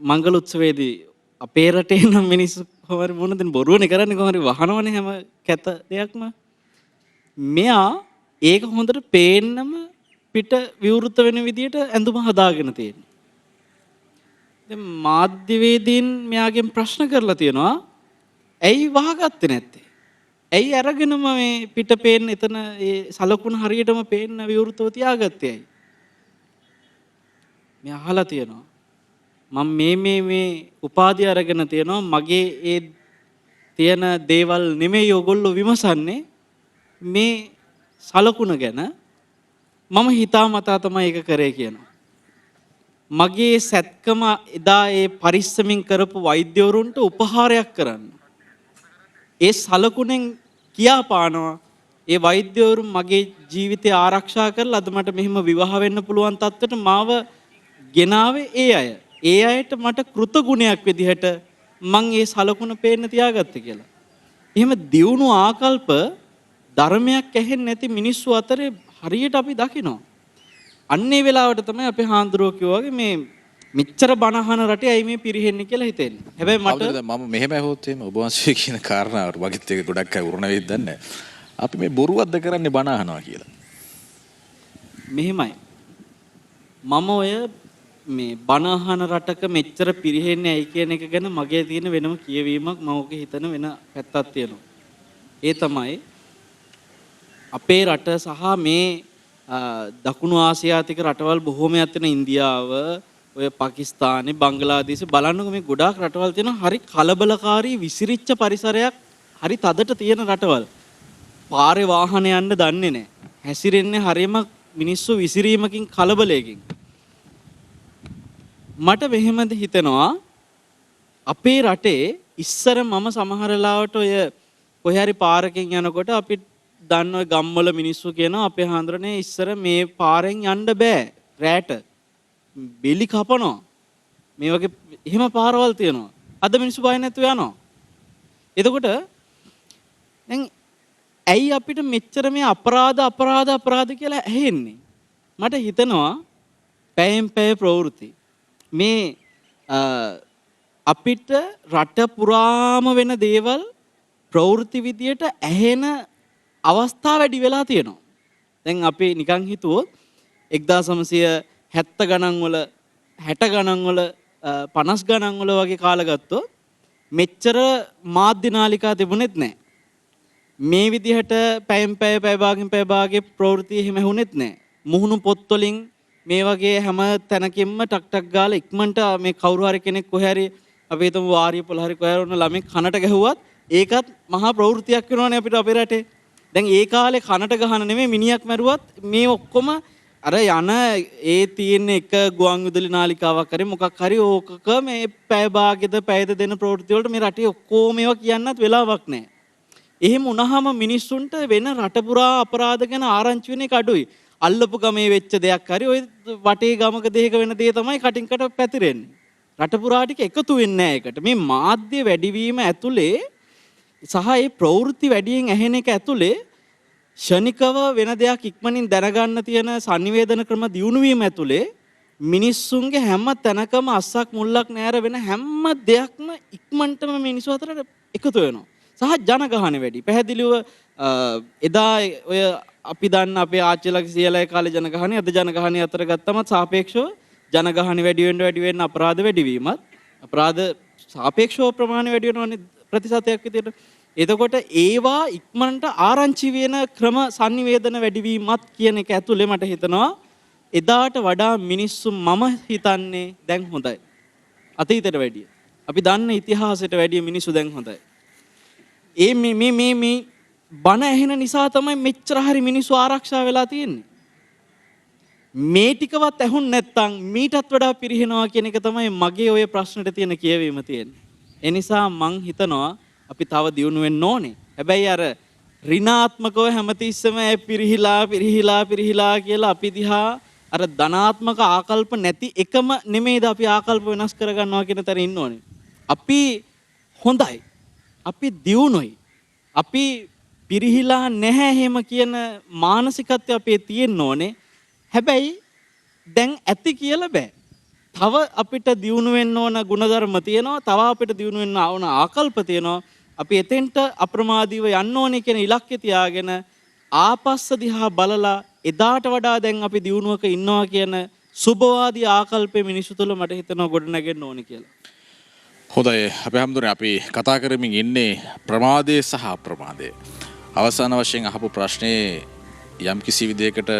මංගල උත්සවයේදී අපේ රටේ නම් මිනිස්සු කොහොමද මොනද බොරුවනේ කරන්නේ කොහොමද වහනවනේ හැම කැත දෙයක්ම. මෙයා ඒක හොඳට පේන්නම පිට විවෘත වෙන විදියට ඇඳුම හදාගෙන තියෙනවා. දැන් මාධ්‍යවේදීන් මෙයාගෙන් ප්‍රශ්න කරලා තියෙනවා ඇයි වහගත්තේ නැත්තේ? ඇයි අරගෙනම මේ පිට පේන්න එතන ඒ සලකුණ හරියටම පේන්න විවෘතව තියාගත්තේ ඇයි? මේ අහලා තියෙනවා මම මේ උපාධිය අරගෙන තියෙනවා මගේ ඒ තියෙන දේවල් නෙමෙයි ඔයගොල්ලෝ විමසන්නේ මේ සලකුණ ගැන මම හිතාමතා තමයි ඒක කරේ කියනවා. මගේ සැත්කම එදා ඒ පරිස්සමින් කරපු වෛද්‍යවරුන්ට උපහාරයක් කරන්න. ඒ සලකුණෙන් කියා පානවා ඒ වෛද්‍යවරු මගේ ජීවිතය ආරක්ෂා කරලා අද මට මෙහෙම විවාහ වෙන්න පුළුවන් තත්ත්වයට මාව ගෙනාවේ ඒ අය. ඒ අයට මට කෘතගුණයක් විදිහට මං ඒ සලකුණ පේන්න තියාගත්තේ කියලා. එහෙම දියුණු ආකල්ප ධර්මයක් ඇහෙන්නේ නැති මිනිස්සු අතරේ හරියට අපි දකිනවා. අන්නේ වෙලාවට තමයි අපේ හාමුදුරුවෝ කිව්වා වගේ මේ මෙච්චර බණහන රටේ අයි මේ පිරිහෙන්නේ කියලා හිතෙන්නේ. හැබැයි මට මම මෙහෙම ඇහුවොත් එහෙම ඔබ වහන්සේ කියන කාරණාවට වගේත් එක ගොඩක් අය උරුණ වෙයිද දන්නේ නැහැ. අපි මේ බොරුවක්ද කරන්නේ බණ අහනවා කියලා. මෙහෙමයි. මම ඔය මේ බණ අහන රටක මෙච්චර පිරිහෙන්නේ ඇයි කියන එක ගැන මගේ තියෙන වෙනම කියවීමක් මම ඔක හිතන වෙන පැත්තක් තියෙනවා. ඒ තමයි අපේ රට සහ මේ දකුණු ආසියාතික රටවල් බොහෝමයක් තියෙන ඉන්දියාව, ඔය පාකිස්තානේ, බංග්ලාදේශ බලන්නකො මේ ගොඩාක් රටවල් තියෙනවා හරි කලබලකාරී විසිරිච්ච පරිසරයක් හරි තදට තියෙන රටවල්. පාරේ වාහන යන්න දන්නේ නැහැ. හැසිරෙන්නේ හරියම මිනිස්සු විසිරීමකින් කලබලයකින්. මට මෙහෙමද හිතෙනවා අපේ රටේ ඉස්සර මම සමහර ලාවට ඔය කොහේ හරි පාරකින් යනකොට අපි දන්න ඔය ගම්වල මිනිස්සු කියනවා අපේ හාන්දරනේ ඉස්සර මේ පාරෙන් යන්න බෑ රැට බෙලි කපනවා. මේ වගේ එහෙම පාරවල් තියෙනවා. අද මිනිස්සු බය නැතුව යනවා. එතකොට දැන් ඇයි අපිට මෙච්චර මේ අපරාධ කියලා ඇහෙන්නේ? මට හිතෙනවා පැයෙන් පැය ප්‍රවෘත්ති මේ අපිට රට පුරාම වෙන දේවල් ප්‍රවෘත්ති විදියට ඇහෙන අවස්ථා වැඩි වෙලා තියෙනවා. දැන් අපි නිකන් හිතුවොත් 1970 ගණන් වල 60 ගණන් වල 50 ගණන් වල වගේ කාල ගත්තොත් මෙච්චර මාධ්‍ය නාලිකා තිබුණෙත් නැහැ. මේ විදිහට පැයෙන් පැය පැය භාගයේ ප්‍රවෘත්ති එහෙම ඇහුනෙත් නැහැ. මුහුණු පොත් වලින් මේ වගේ හැම තැනකින්ම ටක් ගාලා ඉක්මනට මේ කවුරු හරි කෙනෙක් කොහේ හරි අපි හිතමු වාරිය පොළ හරි කොහේ හරි ළමෙක් කනට ගැහුවත් ඒකත් මහා ප්‍රවෘත්තියක් වෙනවනේ අපිට අපේ රටේ. දැන් ඒ කාලේ කනට ගහන නෙමෙයි මිනිහක් මැරුවත් මේ ඔක්කොම අර යන ඒ තියෙන එක ගුවන් විදුලි නාලිකාවක් හරි මොකක් හරි ඕකක මේ පැය භාගෙද පැයද දෙන ප්‍රවෘත්ති වලට මේ රටේ ඔක්කොම ඒවා කියන්නත් වෙලාවක් නැහැ. එහෙම වුණාම මිනිස්සුන්ට වෙන රට පුරා අපරාධ ගැන ආරංචි වෙන එක අඩුයි. අල්ලපු ගමේ වෙච්ච දෙයක් හරි ওই වටේ ගමක දෙයක වෙන දේ තමයි කටින් කට පැතිරෙන්නේ. රට පුරා ටික එකතු වෙන්නේ නැහැ ඒකට. මේ මාධ්‍ය වැඩිවීම ඇතුලේ සහ ඒ ප්‍රවෘත්ති වැඩියෙන් ඇහෙන එක ඇතුලේ ෂණිකව වෙන දෙයක් ඉක්මනින් දැනගන්න තියෙන sannivedana ක්‍රම දියුණු වීම ඇතුලේ මිනිස්සුන්ගේ හැම තැනකම අස්සක් මුල්ලක් නැර වෙන හැම දෙයක්ම ඉක්මනටම මිනිස්සු අතරට එකතු වෙනවා. සහ ජනගහන වැඩි. පැහැදිලිව එදා ඔය අපි දන්න අපේ ආච්චිලාගේ සියලයි කාලේ ජනගහනේ අද ජනගහනේ අතර ගත්තම සාපේක්ෂව ජනගහනේ වැඩි වෙන්න අපරාධ වැඩිවීමත් අපරාධ සාපේක්ෂව ප්‍රමාණය වැඩි වෙනවනේ ප්‍රතිශතයක් විදියට. එතකොට ඒවා ඉක්මනට ආරංචි වෙන ක්‍රම sannivedana වැඩිවීමත් කියන එක ඇතුලේ මට හිතෙනවා එදාට වඩා මිනිස්සු මම හිතන්නේ දැන් හොඳයි. අතීතයට වැඩිය. අපි දන්න ඉතිහාසයට වැඩිය මිනිස්සු දැන් හොඳයි. ඒ මේ බණ ඇහෙන නිසා තමයි මෙච්චර හරි මිනිස්සු ආරක්ෂා වෙලා තියෙන්නේ. මේ ටිකවත් ඇහුන් නැත්තම් මීටත් වඩා පිරිහෙනවා කියන එක තමයි මගේ ওই ප්‍රශ්නෙට තියෙන කියවීම තියෙන්නේ. ඒ නිසා මං හිතනවා අපි තව දියුණු වෙන්න ඕනේ. හැබැයි අර ඍණාත්මකව හැමතිස්සෙම පිරිහිලා කියලා අපි දිහා අර ධනාත්මක ආකල්ප නැති එකම නෙමෙයිද අපි ආකල්ප වෙනස් කරගන්නවා කියන තැන ඉන්න ඕනේ. අපි හොඳයි. අපි දියුණුයි. අපි පිරිහිලා නැහැ එහෙම කියන මානසිකත්වය අපේ තියෙන්න ඕනේ. හැබැයි දැන් ඇති කියලා බෑ. තව අපිට දියුණු වෙන්න ඕන ගුණධර්ම තියෙනවා. තව අපිට දියුණු වෙන්න ඕන ආකල්ප තියෙනවා. අපි එතෙන්ට අප්‍රමාදීව යන්න ඕනේ කියන ඉලක්කය තියාගෙන ආපස්ස දිහා බලලා එදාට වඩා දැන් අපි දියුණුවක ඉන්නවා කියන සුබවාදී ආකල්පේ මිනිස්සු තුළ මට හිතෙනවා ගොඩ නැගෙන්න ඕනේ කියලා. හොඳයි අපි හැමදෙරේ අපි කතා කරමින් ඉන්නේ ප්‍රමාදයේ සහ අප්‍රමාදයේ. අවසාන වශයෙන් අහපු ප්‍රශ්නේ යම්කිසි විදියකට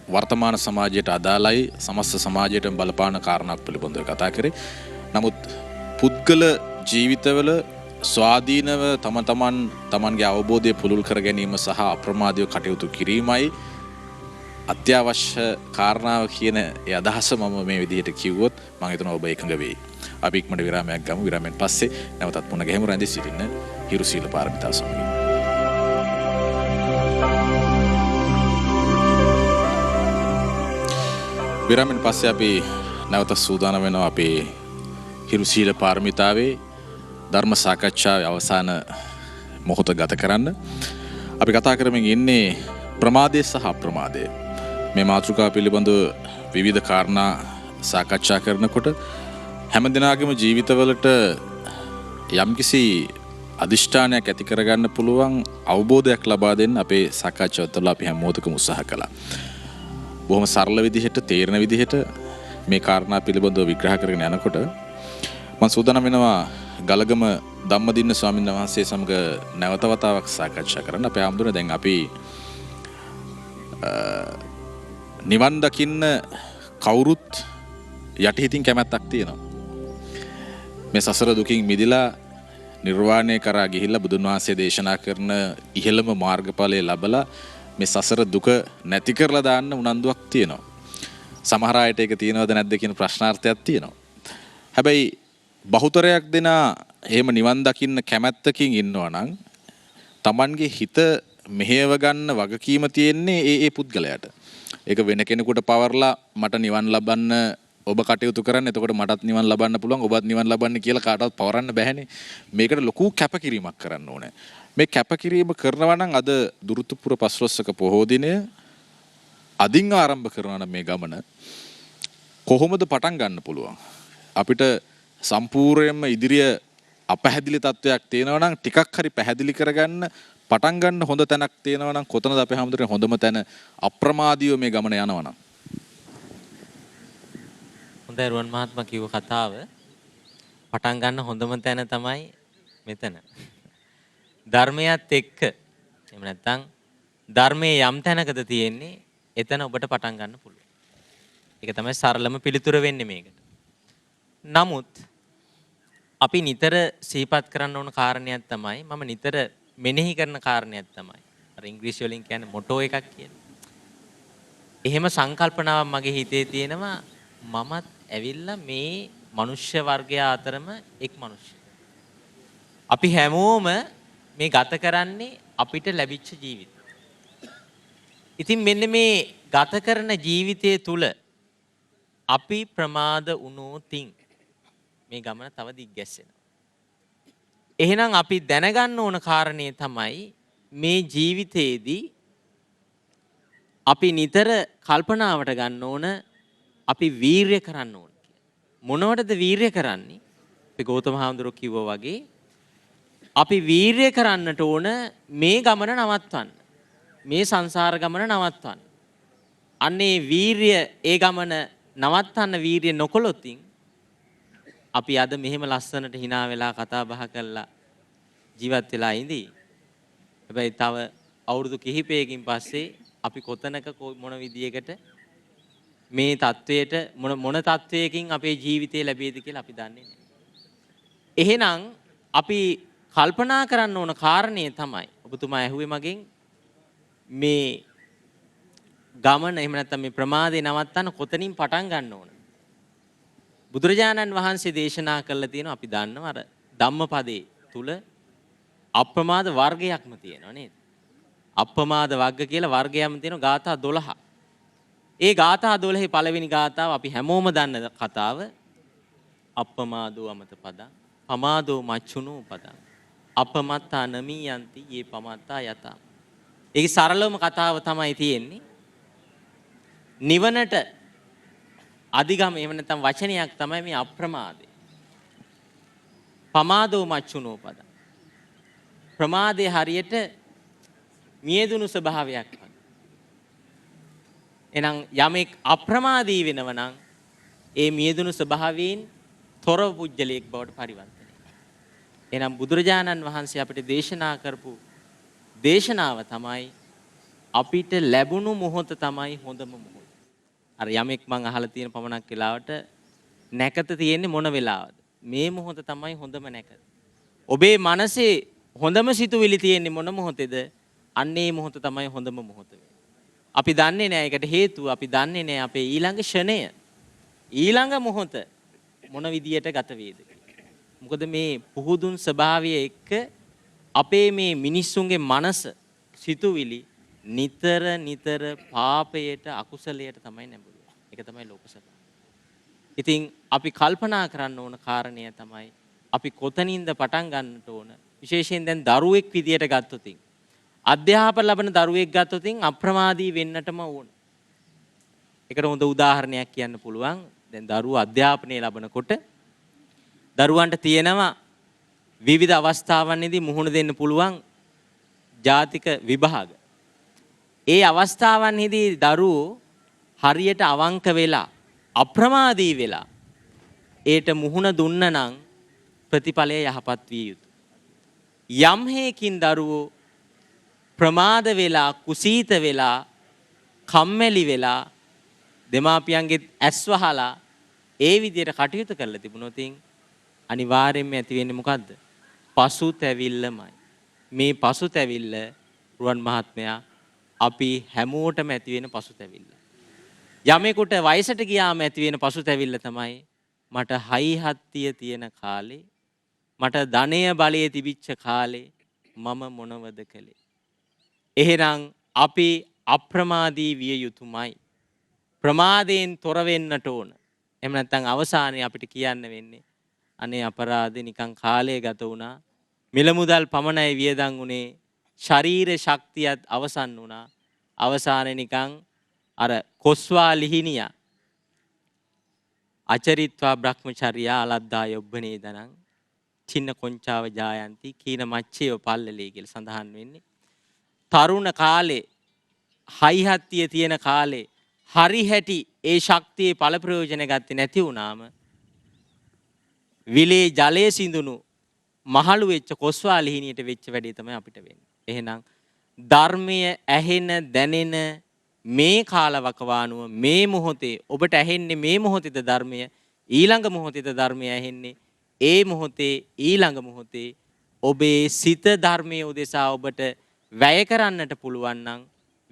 වර්තමාන සමාජයට අදාළයි සමස්ත සමාජයට බලපාන කාරණාවක් පිළිබඳව කතා කරේ. නමුත් පුද්ගල ජීවිතවල ස්වාධීනව තමන්ගේ අවබෝධය පුළුල් කර ගැනීම සහ අප්‍රමාදීව කටයුතු කිරීමයි අත්‍යවශ්‍ය කාරණාව කියන ඒ අදහස මම මේ විදිහට කිව්වොත් මම හිතනවා ඔබ එකඟ වෙයි. අපි ඉක්මනට විරාමයක් ගමු. විරාමයෙන් පස්සේ නැවතත් මුණ ගැහෙමු රැඳී සිටින්න හිරු සීල පාරමිතාව සමග. විරාමයෙන් පස්සේ අපි නැවත සූදානම් වෙනවා අපේ හිරු සීල පාරමිතාවේ ධර්ම සාකච්ඡාවේ අවසාන මොහොත ගත කරන්න. අපි කතා කරමින් ඉන්නේ ප්‍රමාදය සහ අප්‍රමාදය. මේ මාතෘකාව පිළිබඳව විවිධ කාරණා සාකච්ඡා කරනකොට හැම දිනකම ජීවිතවලට යම්කිසි අදිෂ්ඨානයක් ඇති කරගන්න පුළුවන් අවබෝධයක් ලබා දෙන්න අපේ සාකච්ඡාව තුළ අපි හැම මොහොතකම උත්සාහ කළා. බොහොම සරල විදිහට තේරෙන විදිහට මේ කාරණා පිළිබඳව විග්‍රහ කරගෙන යනකොට මම සූදානම් වෙනවා ගලගම ධම්මදින්න ස්වාමීන් වහන්සේ සමග නැවත වතාවක් සාකච්ඡා කරන්න. අපේ ආම්දුනේ දැන් අපි නිවන් දකින්න කවුරුත් යටිහිතින් කැමැත්තක් තියෙනවා. මේ සසර දුකින් මිදලා නිර්වාණය කරා ගිහිල්ලා බුදුන් වහන්සේ දේශනා කරන ඉහළම මාර්ගඵලය ලැබලා මේ සසර දුක නැති කරලා දාන්න උනන්දුවක් තියෙනවා. සමහර අයට ඒක තියෙනවද නැද්ද කියන ප්‍රශ්නාර්ථයක් තියෙනවා. හැබැයි බහුතරයක් දෙනා එහෙම නිවන් දකින්න කැමැත්තකින් ඉන්නවා නම් Tamanගේ හිත මෙහෙයව ගන්න වගකීම තියෙන්නේ ඒ පුද්ගලයාට. ඒක වෙන කෙනෙකුට පවර්ලා මට නිවන් ලබන්න ඔබ කටයුතු කරන්න එතකොට මටත් නිවන් ලබන්න පුළුවන් ඔබත් නිවන් ලබන්න කියලා කාටවත් පවරන්න බැහැනේ. මේකට ලොකු කැපකිරීමක් කරන්න ඕනේ. මේ කැපකිරීම කරනවා නම් අද දුරුතුපුර පස්වස්සක පොහෝ දිනය අදින් ආරම්භ කරනවා නම් මේ ගමන කොහොමද පටන් ගන්න පුළුවන්? අපිට සම්පූර්ණයෙන්ම ඉදිරිය අපැහැදිලි තත්වයක් තියෙනවා නම් ටිකක් හරි පැහැදිලි කරගන්න පටන් ගන්න හොඳ තැනක් තියෙනවා නම් කොතනද අපේ හැමදෙරේ හොඳම තැන අප්‍රමාදීව මේ ගමන යනවා නම්? හොඳයි රුවන් මහත්මයා කිව්ව කතාව පටන් ගන්න හොඳම තැන තමයි මෙතන. ධර්මයත් එක්ක එහෙම නැත්නම් ධර්මයේ යම් තැනකද තියෙන්නේ එතන ඔබට පටන් ගන්න පුළුවන්. ඒක තමයි සරලම පිළිතුර වෙන්නේ මේකට. නමුත් අපි නිතර සිහිපත් කරන්න ඕන කාරණයක් තමයි මම නිතර මෙනෙහි කරන කාරණයක් තමයි අර ඉංග්‍රීසි වලින් කියන්නේ මොටෝ එකක් කියලා. එහෙම සංකල්පනාවක් මගේ හිතේ තියෙනවා මමත් ඇවිල්ලා මේ මනුෂ්‍ය වර්ගය අතරම එක් මනුෂ්‍ය. අපි හැමෝම මේ ගත කරන්නේ අපිට ලැබිච්ච ජීවිත. ඉතින් මෙන්න මේ ගත කරන ජීවිතය තුල අපි ප්‍රමාද වුණොතින් මේ ගමන තව දිග්ගැස්සෙනවා. එහෙනම් අපි දැනගන්න ඕන කාරණේ තමයි මේ ජීවිතේදී අපි නිතර කල්පනාවට ගන්න ඕන අපි වීරය කරන්න ඕන කියලා. මොනවටද වීරය කරන්නේ? අපි ගෞතම හාමුදුරුවෝ කිව්වා වගේ අපි වීරය කරන්නට ඕන මේ ගමන නවත්වන්න. මේ සංසාර ගමන නවත්වන්න. අන්නේ වීරය ඒ ගමන නවත්තන්න වීරය නොකොලොතින් අපි අද මෙහෙම ලස්සනට hina වෙලා කතා බහ කරලා ජීවත් වෙලා ඉඳී. හැබැයි තව අවුරුදු කිහිපයකින් පස්සේ අපි කොතනක මොන විදියකට මේ தത്വයට මොන தത്വයකින් අපේ ජීවිතය ලැබෙයිද කියලා අපි දන්නේ නැහැ. එහෙනම් අපි කල්පනා කරන්න ඕන කාරණේ තමයි ඔබතුමා ඇහුවේ මගෙන් මේ ගමන එහෙම නැත්නම් මේ ප්‍රමාදේ නවත්තන්න කොතනින් පටන් ගන්න ඕන? බුදුරජාණන් වහන්සේ දේශනා කළා තියෙනවා අපි දන්නවා අර ධම්මපදේ තුල අප්‍රමාද වර්ගයක්ම තියෙනවා නේද? අප්‍රමාද වර්ග කියලා වර්ගයක්ම තියෙනවා ගාථා 12. ඒ ගාථා 12 පළවෙනි ගාථාව අපි හැමෝම දන්න කතාව අප්‍රමාදෝ අමත පදං පමාදෝ මච්චුනෝ පදං අපමත්තා නමී යන්ති යේ පමත්තා යතා. ඒකේ සරලවම කතාව තමයි තියෙන්නේ. නිවනට අධිගම එහෙම නැත්නම් වචනයක් තමයි මේ අප්‍රමාදය. පමාදෝ මච්චුනෝ පදං. ප්‍රමාදේ හරියට මියදුණු ස්වභාවයක් වගේ. එහෙනම් යමෙක් අප්‍රමාදී වෙනව නම් ඒ මියදුණු ස්වභාවයෙන් තොරව පුජ්‍යලයක් බවට පරිවර්තනය. එහෙනම් බුදුරජාණන් වහන්සේ අපිට දේශනා කරපු දේශනාව තමයි අපිට ලැබුණු මොහොත තමයි හොඳම මොහොත. අර යමෙක් මං අහලා තියෙන පමණක් වෙලාවට නැකත තියෙන්නේ මොන වෙලාවද? මේ මොහොත තමයි හොඳම නැකත. ඔබේ මනසේ හොඳම සිතුවිලි තියෙන්නේ මොන මොහොතේද? අන්නේ මොහොත තමයි හොඳම මොහොත. අපි දන්නේ නැහැ ඒකට හේතුව අපි දන්නේ නැහැ අපේ ඊළඟ ෂණය ඊළඟ මොහොත මොන විදියට ගත වේද කියලා. මොකද මේ පුහුදුන් ස්වභාවය එක්ක අපේ මේ මිනිස්සුන්ගේ මනස සිතුවිලි නිතර පාපයට අකුසලයට තමයි නැඹුරුවේ. ඒක තමයි ලෝක ස්වභාවය. ඉතින් අපි කල්පනා කරන්න ඕන කාරණය තමයි අපි කොතනින්ද පටන් ගන්නට ඕන. විශේෂයෙන් දැන් දරුවෙක් විදියට ගත්තොත් අධ්‍යාපන ලබන දරුවෙක් ගත්තොත් අප්‍රමාදී වෙන්නටම ඕන. ඒකට හොඳ උදාහරණයක් කියන්න පුළුවන්. දැන් දරුවෝ අධ්‍යාපනය ලබනකොට දරුවන්ට තියෙනවා විවිධ අවස්ථාවන්හිදී මුහුණ දෙන්න පුළුවන් ජාතික විභාග. ඒ අවස්ථාවන්හිදී දරුවෝ හරියට අවංක වෙලා අප්‍රමාදී වෙලා ඒට මුහුණ දුන්න නම් ප්‍රතිඵලය යහපත් විය යුතුයි. යම් හේකින් දරුවෝ ප්‍රමාද වෙලා කුසීත වෙලා කම්මැලි වෙලා දෙමාපියන්ගේ ඇස් වහලා ඒ විදිහට කටයුතු කරලා තිබුණොත් අනිවාර්යයෙන්ම ඇති වෙන්නේ මොකද්ද? පසුතැවිල්ලමයි. මේ පසුතැවිල්ල රුවන් මහත්මයා අපි හැමෝටම ඇති වෙන පසුතැවිල්ල. යමෙකුට වයසට ගියාම ඇති වෙන පසුතැවිල්ල තමයි මට හයි හත්තිය තියෙන කාලේ මට ධනය බලය තිබිච්ච කාලේ මම මොනවද කළේ? එහෙනම් අපි අප්‍රමාදී විය යුතුමයි. ප්‍රමාදයෙන් තොර වෙන්නට ඕන. එහෙම නැත්නම් අවසානයේ අපිට කියන්න වෙන්නේ අනේ අපරාධේ නිකන් කාලය ගත වුණා. මිල මුදල් පමණයි වියදම් උනේ. ශරීර ශක්තියත් අවසන් වුණා. අවසානයේ නිකන් අර කොස්වා ලිහිනියා අචරිත්වා බ්‍රහ්මචර්යා අලද්දා යොබ්බනේ දනං චින්න කොංචාව ජායන්ති කීන මච්චේව පල්ලලේ කියලා සඳහන් වෙන්නේ. තරුණ කාලේ හයිහත්තිය තියෙන කාලේ හරි හැටි ඒ ශක්තියේ ඵල ප්‍රයෝජන ගත්තේ නැති වුණාම විලේ ජලයේ සිඳුණු මහලු වෙච්ච කොස්වා ලිහිනියට වෙච්ච වැඩේ තමයි අපිට වෙන්නේ. එහෙනම් ධර්මයේ ඇහෙන දැනෙන මේ කාලවකවානුව මේ මොහොතේ ඔබට ඇහෙන්නේ මේ මොහොතේද ධර්මය ඊළඟ මොහොතේද ධර්මය ඇහෙන්නේ ඒ මොහොතේ ඊළඟ මොහොතේ ඔබේ සිත ධර්මයේ උදෙසා ඔබට වැය කරන්නට පුළුවන් නම්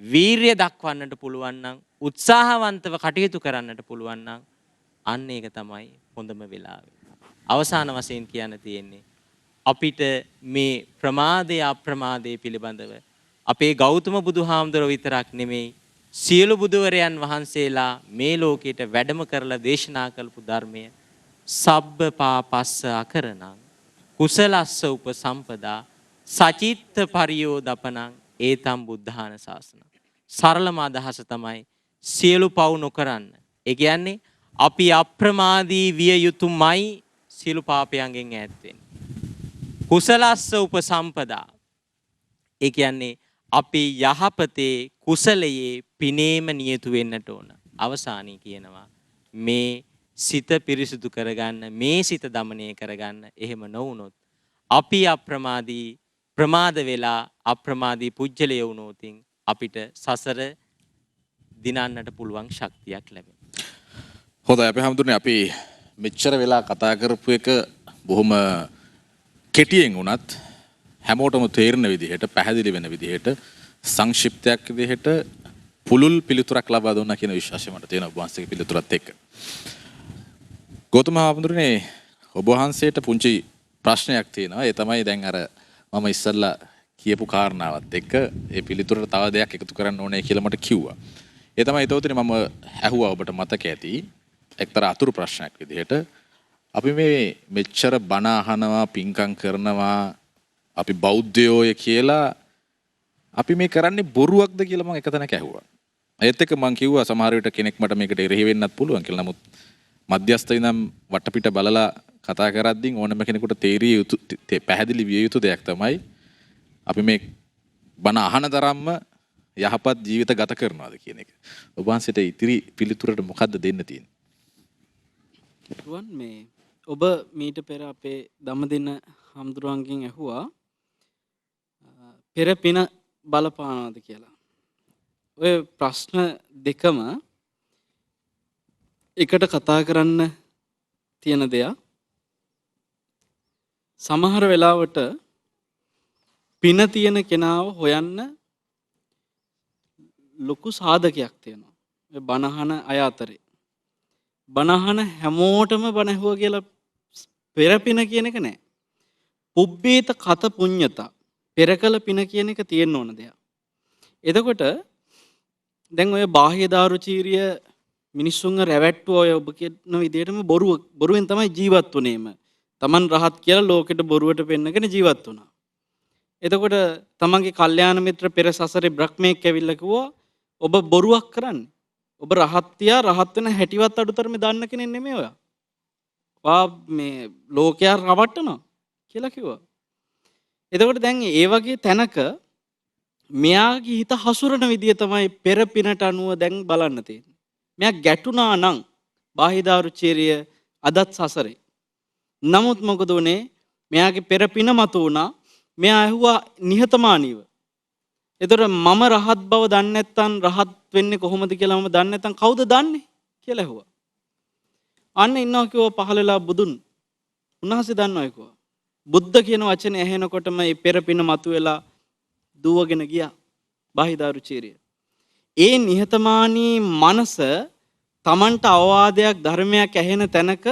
වීරිය දක්වන්නට පුළුවන් නම් උත්සාහවන්තව කටයුතු කරන්නට පුළුවන් නම් අන්න ඒක තමයි හොඳම වෙලාව. අවසාන වශයෙන් කියන්න තියෙන්නේ අපිට මේ ප්‍රමාදය අප්‍රමාදය පිළිබඳව අපේ ගෞතම බුදුහාමුදුරුවෝ විතරක් නෙමෙයි සියලු බුදුවරයන් වහන්සේලා මේ ලෝකයට වැඩම කරලා දේශනා කළපු ධර්මය සබ්බ පාපස්ස අකරණං කුසලස්ස උපසම්පදා සචිත්ත පරියෝදපනං ඒතම් බුද්ධාන ශාසන. සරලම අදහස තමයි සියලු පව් නොකරන්න. ඒ කියන්නේ අපි අප්‍රමාදී විය යුතුමයි සියලු පාපයන්ගෙන් ඈත් වෙන්න. කුසලස්ස උපසම්පදා. ඒ කියන්නේ අපි යහපතේ කුසලයේ පිනේම නියතු වෙන්නට ඕන. අවසානයේ කියනවා මේ සිත පිරිසුදු කරගන්න, මේ සිත দমনය කරගන්න. එහෙම නොවුනොත් අපි අප්‍රමාදී ප්‍රමාද වෙලා අප්‍රමාදී පුජ්‍යලය වුණොත් අපිට සසර දිනන්නට පුළුවන් ශක්තියක් ලැබෙනවා. හොඳයි අපි හැමතුනේ අපි මෙච්චර වෙලා කතා කරපු එක බොහොම කෙටියෙන් වුණත් හැමෝටම තේරෙන විදිහට පැහැදිලි වෙන විදිහට සංක්ෂිප්තයක් විදිහට පුළුල් පිළිතුරක් ලබා දුන්නා කියන විශ්වාසය මට තියෙනවා ඔබ වහන්සේගේ පිළිතුරත් එක්ක. ගෞතම හාමුදුරනේ ඔබ වහන්සේට පුංචි ප්‍රශ්නයක් තියෙනවා. ඒ තමයි දැන් අර මම ඉස්සල්ලා කියපු කාරණාවත් එක්ක ඒ පිළිතුරට තව දෙයක් එකතු කරන්න ඕනේ කියලා මට කිව්වා. ඒ තමයි ඒතෝතනේ මම ඇහුවා ඔබට මතක ඇති එක්තරා අතුරු ප්‍රශ්නයක් විදිහට අපි මේ මෙච්චර බණ අහනවා පිංකම් කරනවා අපි බෞද්ධයෝය කියලා අපි මේ කරන්නේ බොරුවක්ද කියලා මම එක තැනක ඇහුවා. ඒත් එක්ක මම කිව්වා සමහර විට කෙනෙක් මට මේකට එරෙහි වෙන්නත් පුළුවන් කියලා. නමුත් මධ්‍යස්ථ ඉඳන් වටපිට බලලා කතා කරද්දී ඕනම කෙනෙකුට තේරිය යුතු පැහැදිලි විය යුතු දෙයක් තමයි අපි මේ බණ අහන තරම්ම යහපත් ජීවිත ගත කරනවාද කියන එක. ඔබ වහන්සේට ඉතිරි පිළිතුරට මොකද්ද දෙන්න තියෙන්නේ? මේ ඔබ මීට පෙර අපේ දඹදින හම්දුරුවන්ගෙන් ඇහුවා පෙර පින බලපානවාද කියලා. ඔය ප්‍රශ්න දෙකම එකට කතා කරන්න තියෙන දෙයක්. සමහර වෙලාවට පින තියෙන කෙනාව හොයන්න ලොකු සාධකයක් තියෙනවා. ඔය බණහන අය අතරේ. බණහන හැමෝටම බණ ඇහුවා කියලා පෙර පින කියන එක නෑ. පුබ්බේත කත පුඤ්ඤතා පෙරකල පින කියන එක තියෙන්න ඕන දෙයක්. එතකොට දැන් ඔය බාහ්‍ය දාරුචීරිය මිනිස්සුන්ව රැවට්ටුව ඔය ඔබ කියන විදිහටම බොරුවෙන් තමයි ජීවත් වුනේම. Taman රහත් කියලා ලෝකෙට බොරුවට පෙන්නගෙන ජීවත් වුණා. එතකොට තමන්ගේ කල්යාණ මිත්‍ර පෙර සසරේ බ්‍රහ්මෙක් ඇවිල්ලා කිව්වා ඔබ බොරුවක් කරන්නේ. ඔබ රහත්තියා රහත් වෙන හැටිවත් අඩුතරමේ දන්න කෙනෙක් නෙමෙයි ඔයා. වා මේ ලෝකයා රවට්ටනවා කියලා කිව්වා. එතකොට දැන් ඒ වගේ තැනක මෙයාගේ හිත හසුරන විදිය තමයි පෙර පිනට අනුව දැන් බලන්න තියෙන්නේ. මෙයා ගැටුණා නම් බාහිදාරුචීරිය අදත් සසරේ. නමුත් මොකද උනේ? මෙයාගේ පෙර පින මත උනා. මෙයා ඇහුවා නිහතමානීව. එතකොට මම රහත් බව දන්නේ නැත්නම් රහත් වෙන්නේ කොහොමද කියලා මම දන්නේ නැත්නම් කවුද දන්නේ කියලා ඇහුවා. අන්න ඉන්නවා කිව්වා පහළලා බුදුන්. උන්වහන්සේ දන්නවා කිව්වා. බුද්ධ කියන වචනේ ඇහෙනකොටම මේ පෙර පින මතුවෙලා දුවගෙන ගියා බාහිදාරුචීරිය. ඒ නිහතමානී මනස Tamanට අවවාදයක් ධර්මයක් ඇහෙන තැනක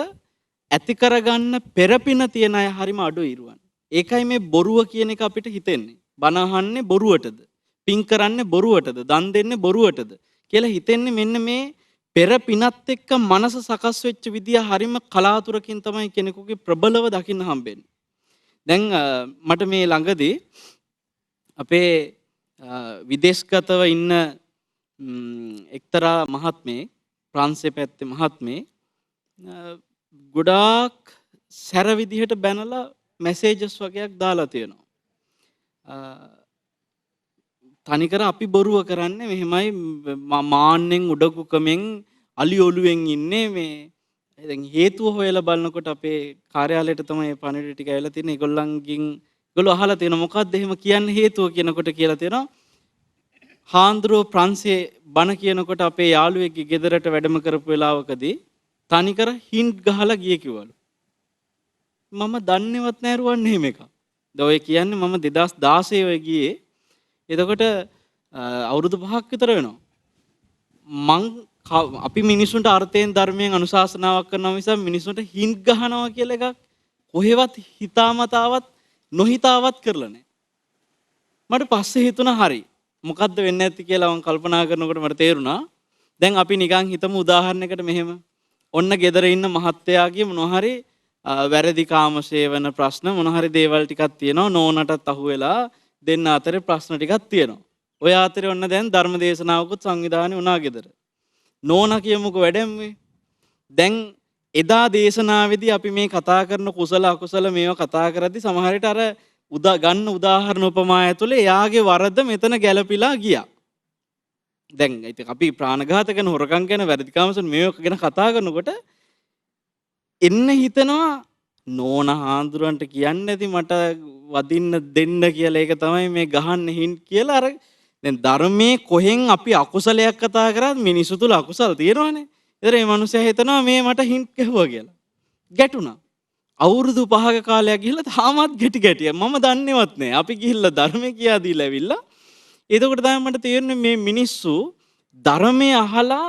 ඇති කරගන්න පෙර පින තියන අය හරිම අඩුයි ඉරුවන්. ඒකයි මේ බොරුව කියන එක අපිට හිතෙන්නේ. බණ අහන්නේ බොරුවටද? පින් කරන්නේ බොරුවටද? දන් දෙන්නේ බොරුවටද? කියලා හිතෙන්නේ මෙන්න මේ පෙර පිනත් එක්ක මනස සකස් වෙච්ච විදිය හරිම කලාතුරකින් තමයි කෙනෙකුගේ ප්‍රබලව දකින්න හම්බෙන්නේ. දැන් මට මේ ළඟදී අපේ විදේශගතව ඉන්න එක්තරා මහත්මේ ප්‍රංශේ පැත්තේ මහත්මේ ගොඩාක් සැර විදිහට බැනලා මැසේජස් වගේක් දාලා තියෙනවා. තනිකර අපි බොරුව කරන්නේ මෙහෙමයි මාන්නෙන් උඩකුකමෙන් අලි ඔලුවෙන් ඉන්නේ මේ දැන් හේතුව හොයලා බලනකොට අපේ කාර්යාලයට තමයි පණිවිඩ ටික ඇවිල්ලා තියෙන්නේ. ඒගොල්ලෝ අහලා තියෙනවා මොකද්ද එහෙම කියන්නේ හේතුව කියනකොට කියලා තියෙනවා. හාන්දරෝ ප්‍රංශේ බණ කියනකොට අපේ යාළුවෙක්ගේ ගෙදරට වැඩම කරපු වෙලාවකදී තනිකර හින්ට් ගහලා ගියේ කිව්වලු. මම දන්නේවත් නෑ රුවන්නේ එහෙම එකක්. දැන් ඔය කියන්නේ මම 2016 ඔය ගියේ. එතකොට අවුරුදු 5ක් විතර වෙනවා. අපි මිනිසුන්ට අර්ථයෙන් ධර්මයෙන් අනුශාසනාවක් කරනවා මිස මිනිසුන්ට හින්ට් ගහනවා කියලා එකක් කොහෙවත් හිතාමතාවත් නොහිතාවත් කරලා නැහැ. මට පස්සේ හිතුණා හරි. මොකද්ද වෙන්නේ නැති කියලා මම කල්පනා කරනකොට මට තේරුණා. දැන් අපි නිකන් හිතමු උදාහරණයකට මෙහෙම. ඔන්න ගෙදර ඉන්න මහත්තයාගේ මොනවා හරි වැරදි කාමසේවන ප්‍රශ්න මොනවා හරි දේවල් ටිකක් තියෙනවා. නෝනටත් අහුවෙලා දෙන්න අතරේ ප්‍රශ්න ටිකක් තියෙනවා. ඔය අතරේ ඔන්න දැන් ධර්ම දේශනාවකුත් සංවිධානය වුණා ගෙදර. නෝනා කියමුකෝ වැඩෙන්නේ. දැන් එදා දේශනාවේදී අපි මේ කතා කරන කුසල අකුසල මේවා කතා කරද්දි සමහර විට අර ගන්න උදාහරණ උපමා ඇතුලේ එයාගේ වරද මෙතන ගැළපිලා ගියා. දැන් ඉතින් අපි ප්‍රාණඝාත කරන හොරකම් ගැන වැරදිකාමසන් මේවා ගැන කතා කරනකොට එන්න හිතනවා නෝනා හාමුදුරන්ට කියන්නේ නැති මට වදින්න දෙන්න කියලා ඒක තමයි මේ ගහන්න හින්ට් කියලා අර දැන් ධර්මයේ කොහෙන් අපි අකුසලයක් කතා කරාද මිනිසු තුල අකුසල තියෙනවනේ. ඒතර මේ මිනිස්සයා හිතනවා මේ මට හින්ට් ගැහුවා කියලා. ගැටුණා. අවුරුදු 5ක කාලයක් ගිහිල්ලා තාමත් ගැටිය. මම දන්නේවත් නෑ. අපි ගිහිල්ලා ධර්මයේ කියා දීලා ඇවිල්ලා. එතකොට තමයි මට තේරෙන්නේ මේ මිනිස්සු ධර්මයේ අහලා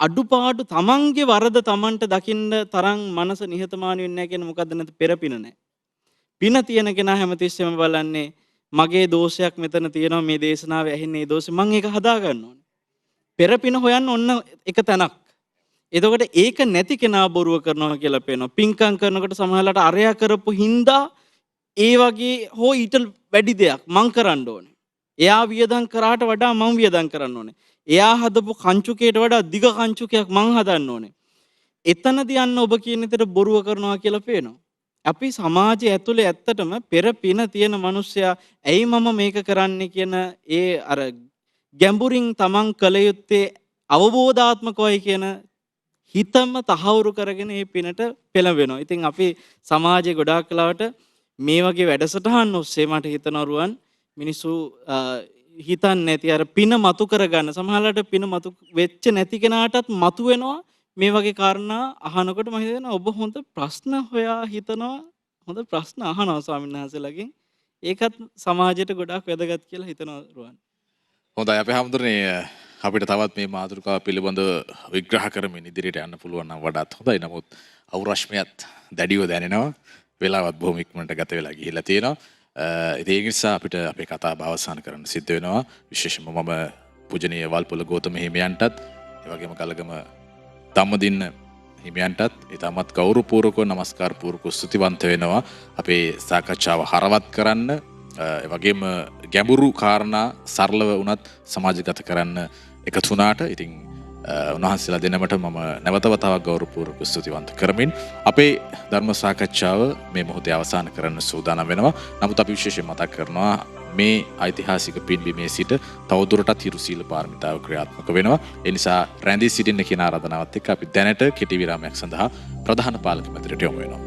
අඩුපාඩු තමන්ගේ වරද තමන්ට දකින්න තරම් මනස නිහතමානී වෙන්නේ නැහැ කියන මොකද්ද නැත්නම් පෙරපින නැහැ. පින තියෙන කෙනා හැමතිස්සෙම බලන්නේ මගේ දෝෂයක් මෙතන තියෙනවා මේ දේශනාවේ ඇහෙන්නේ ඒ දෝෂෙ මම ඒක හදා ගන්න ඕනේ. පෙරපින හොයන්න ඔන්න එක තැනක්. එතකොට ඒක නැති කෙනා බොරුව කරනවා කියලා පේනවා. පින්කම් කරනකොට සමහරවිට අරයා කරපු හින්දා ඒ වගේ හෝ ඊට වැඩි දෙයක් මං කරන්න ඕනේ. එයා වියදම් කරාට වඩා මං වියදම් කරන්න ඕනේ. එයා හදපු කංචුකයට වඩා දිග කංචුකයක් මං හදන්න ඕනේ. එතනදී යන්න ඔබ කියන විදිහට බොරුව කරනවා කියලා පේනවා. අපි සමාජය ඇතුලේ ඇත්තටම පෙර පින තියෙන මිනිස්සයා ඇයි මම මේක කරන්නේ කියන ඒ අර ගැඹුරින් තමන් කළ යුත්තේ අවබෝධාත්මකවයි කියන හිතම තහවුරු කරගෙන මේ පිනට පෙළඹෙනවා. ඉතින් අපි සමාජයේ ගොඩාක් කලාවට මේ වගේ වැඩසටහන් ඔස්සේ මට හිතනවා රුවන් මිනිස්සු හිතන්නේ නැති අර පින මතු කරගන්න සමහරවිට පින මතු වෙච්ච නැති කෙනාටත් මතු වෙනවා මේ වගේ කාරණා අහනකොට මම හිතනවා ඔබ හොඳ ප්‍රශ්න හොයා හිතනවා හොඳ ප්‍රශ්න අහනවා ස්වාමීන් වහන්සේලාගෙන් ඒකත් සමාජයට ගොඩාක් වැදගත් කියලා හිතනවා රුවන්. හොඳයි අපි හැමදෙරේ අපිට තවත් මේ මාතෘකාව පිළිබඳව විග්‍රහ කරමින් ඉදිරියට යන්න පුළුවන් නම් වඩාත් හොඳයි. නමුත් අවුරශ්මියත් දැඩිව දැනෙනවා. වෙලාවත් බොහොම ඉක්මනට ගත වෙලා ගිහිල්ලා තියෙනවා. ඒ නිසා අපිට අපේ කතාව අවසන් කරන්න සිද්ධ වෙනවා. විශේෂයෙන්ම මම පූජනීය වල්පොල ගෞතම හිමියන්ටත් ඒ වගේම ගලගම ධම්මදින්න හිමියන්ටත් ඊටමත් ගෞරවපූර්වක නමස්කාර පූර්වක ස්තුතිවන්ත වෙනවා. අපේ සාකච්ඡාව හරවත් කරන්න ඒ වගේම ගැඹුරු කාරණා සරලව වුණත් සමාජගත කරන්න එකතු වුණාට ඉතින් උන්වහන්සේලා දෙනමට මම නැවත වතාවක් ගෞරවපූර්වක ස්තුතිවන්ත කරමින් අපේ ධර්ම සාකච්ඡාව මේ මොහොතේ අවසන් කරන්න සූදානම් වෙනවා. නමුත් අපි විශේෂයෙන් මතක් කරනවා මේ ඓතිහාසික පින්බිමේ සිට තවදුරටත් හිරු සීල පාරමිතාව ක්‍රියාත්මක වෙනවා. ඒ නිසා රැඳී සිටින්න කියන ආරාධනාවත් එක්ක අපි දැනට කෙටි විරාමයක් සඳහා ප්‍රධාන පාලක මැදිරියට යොමු වෙනවා.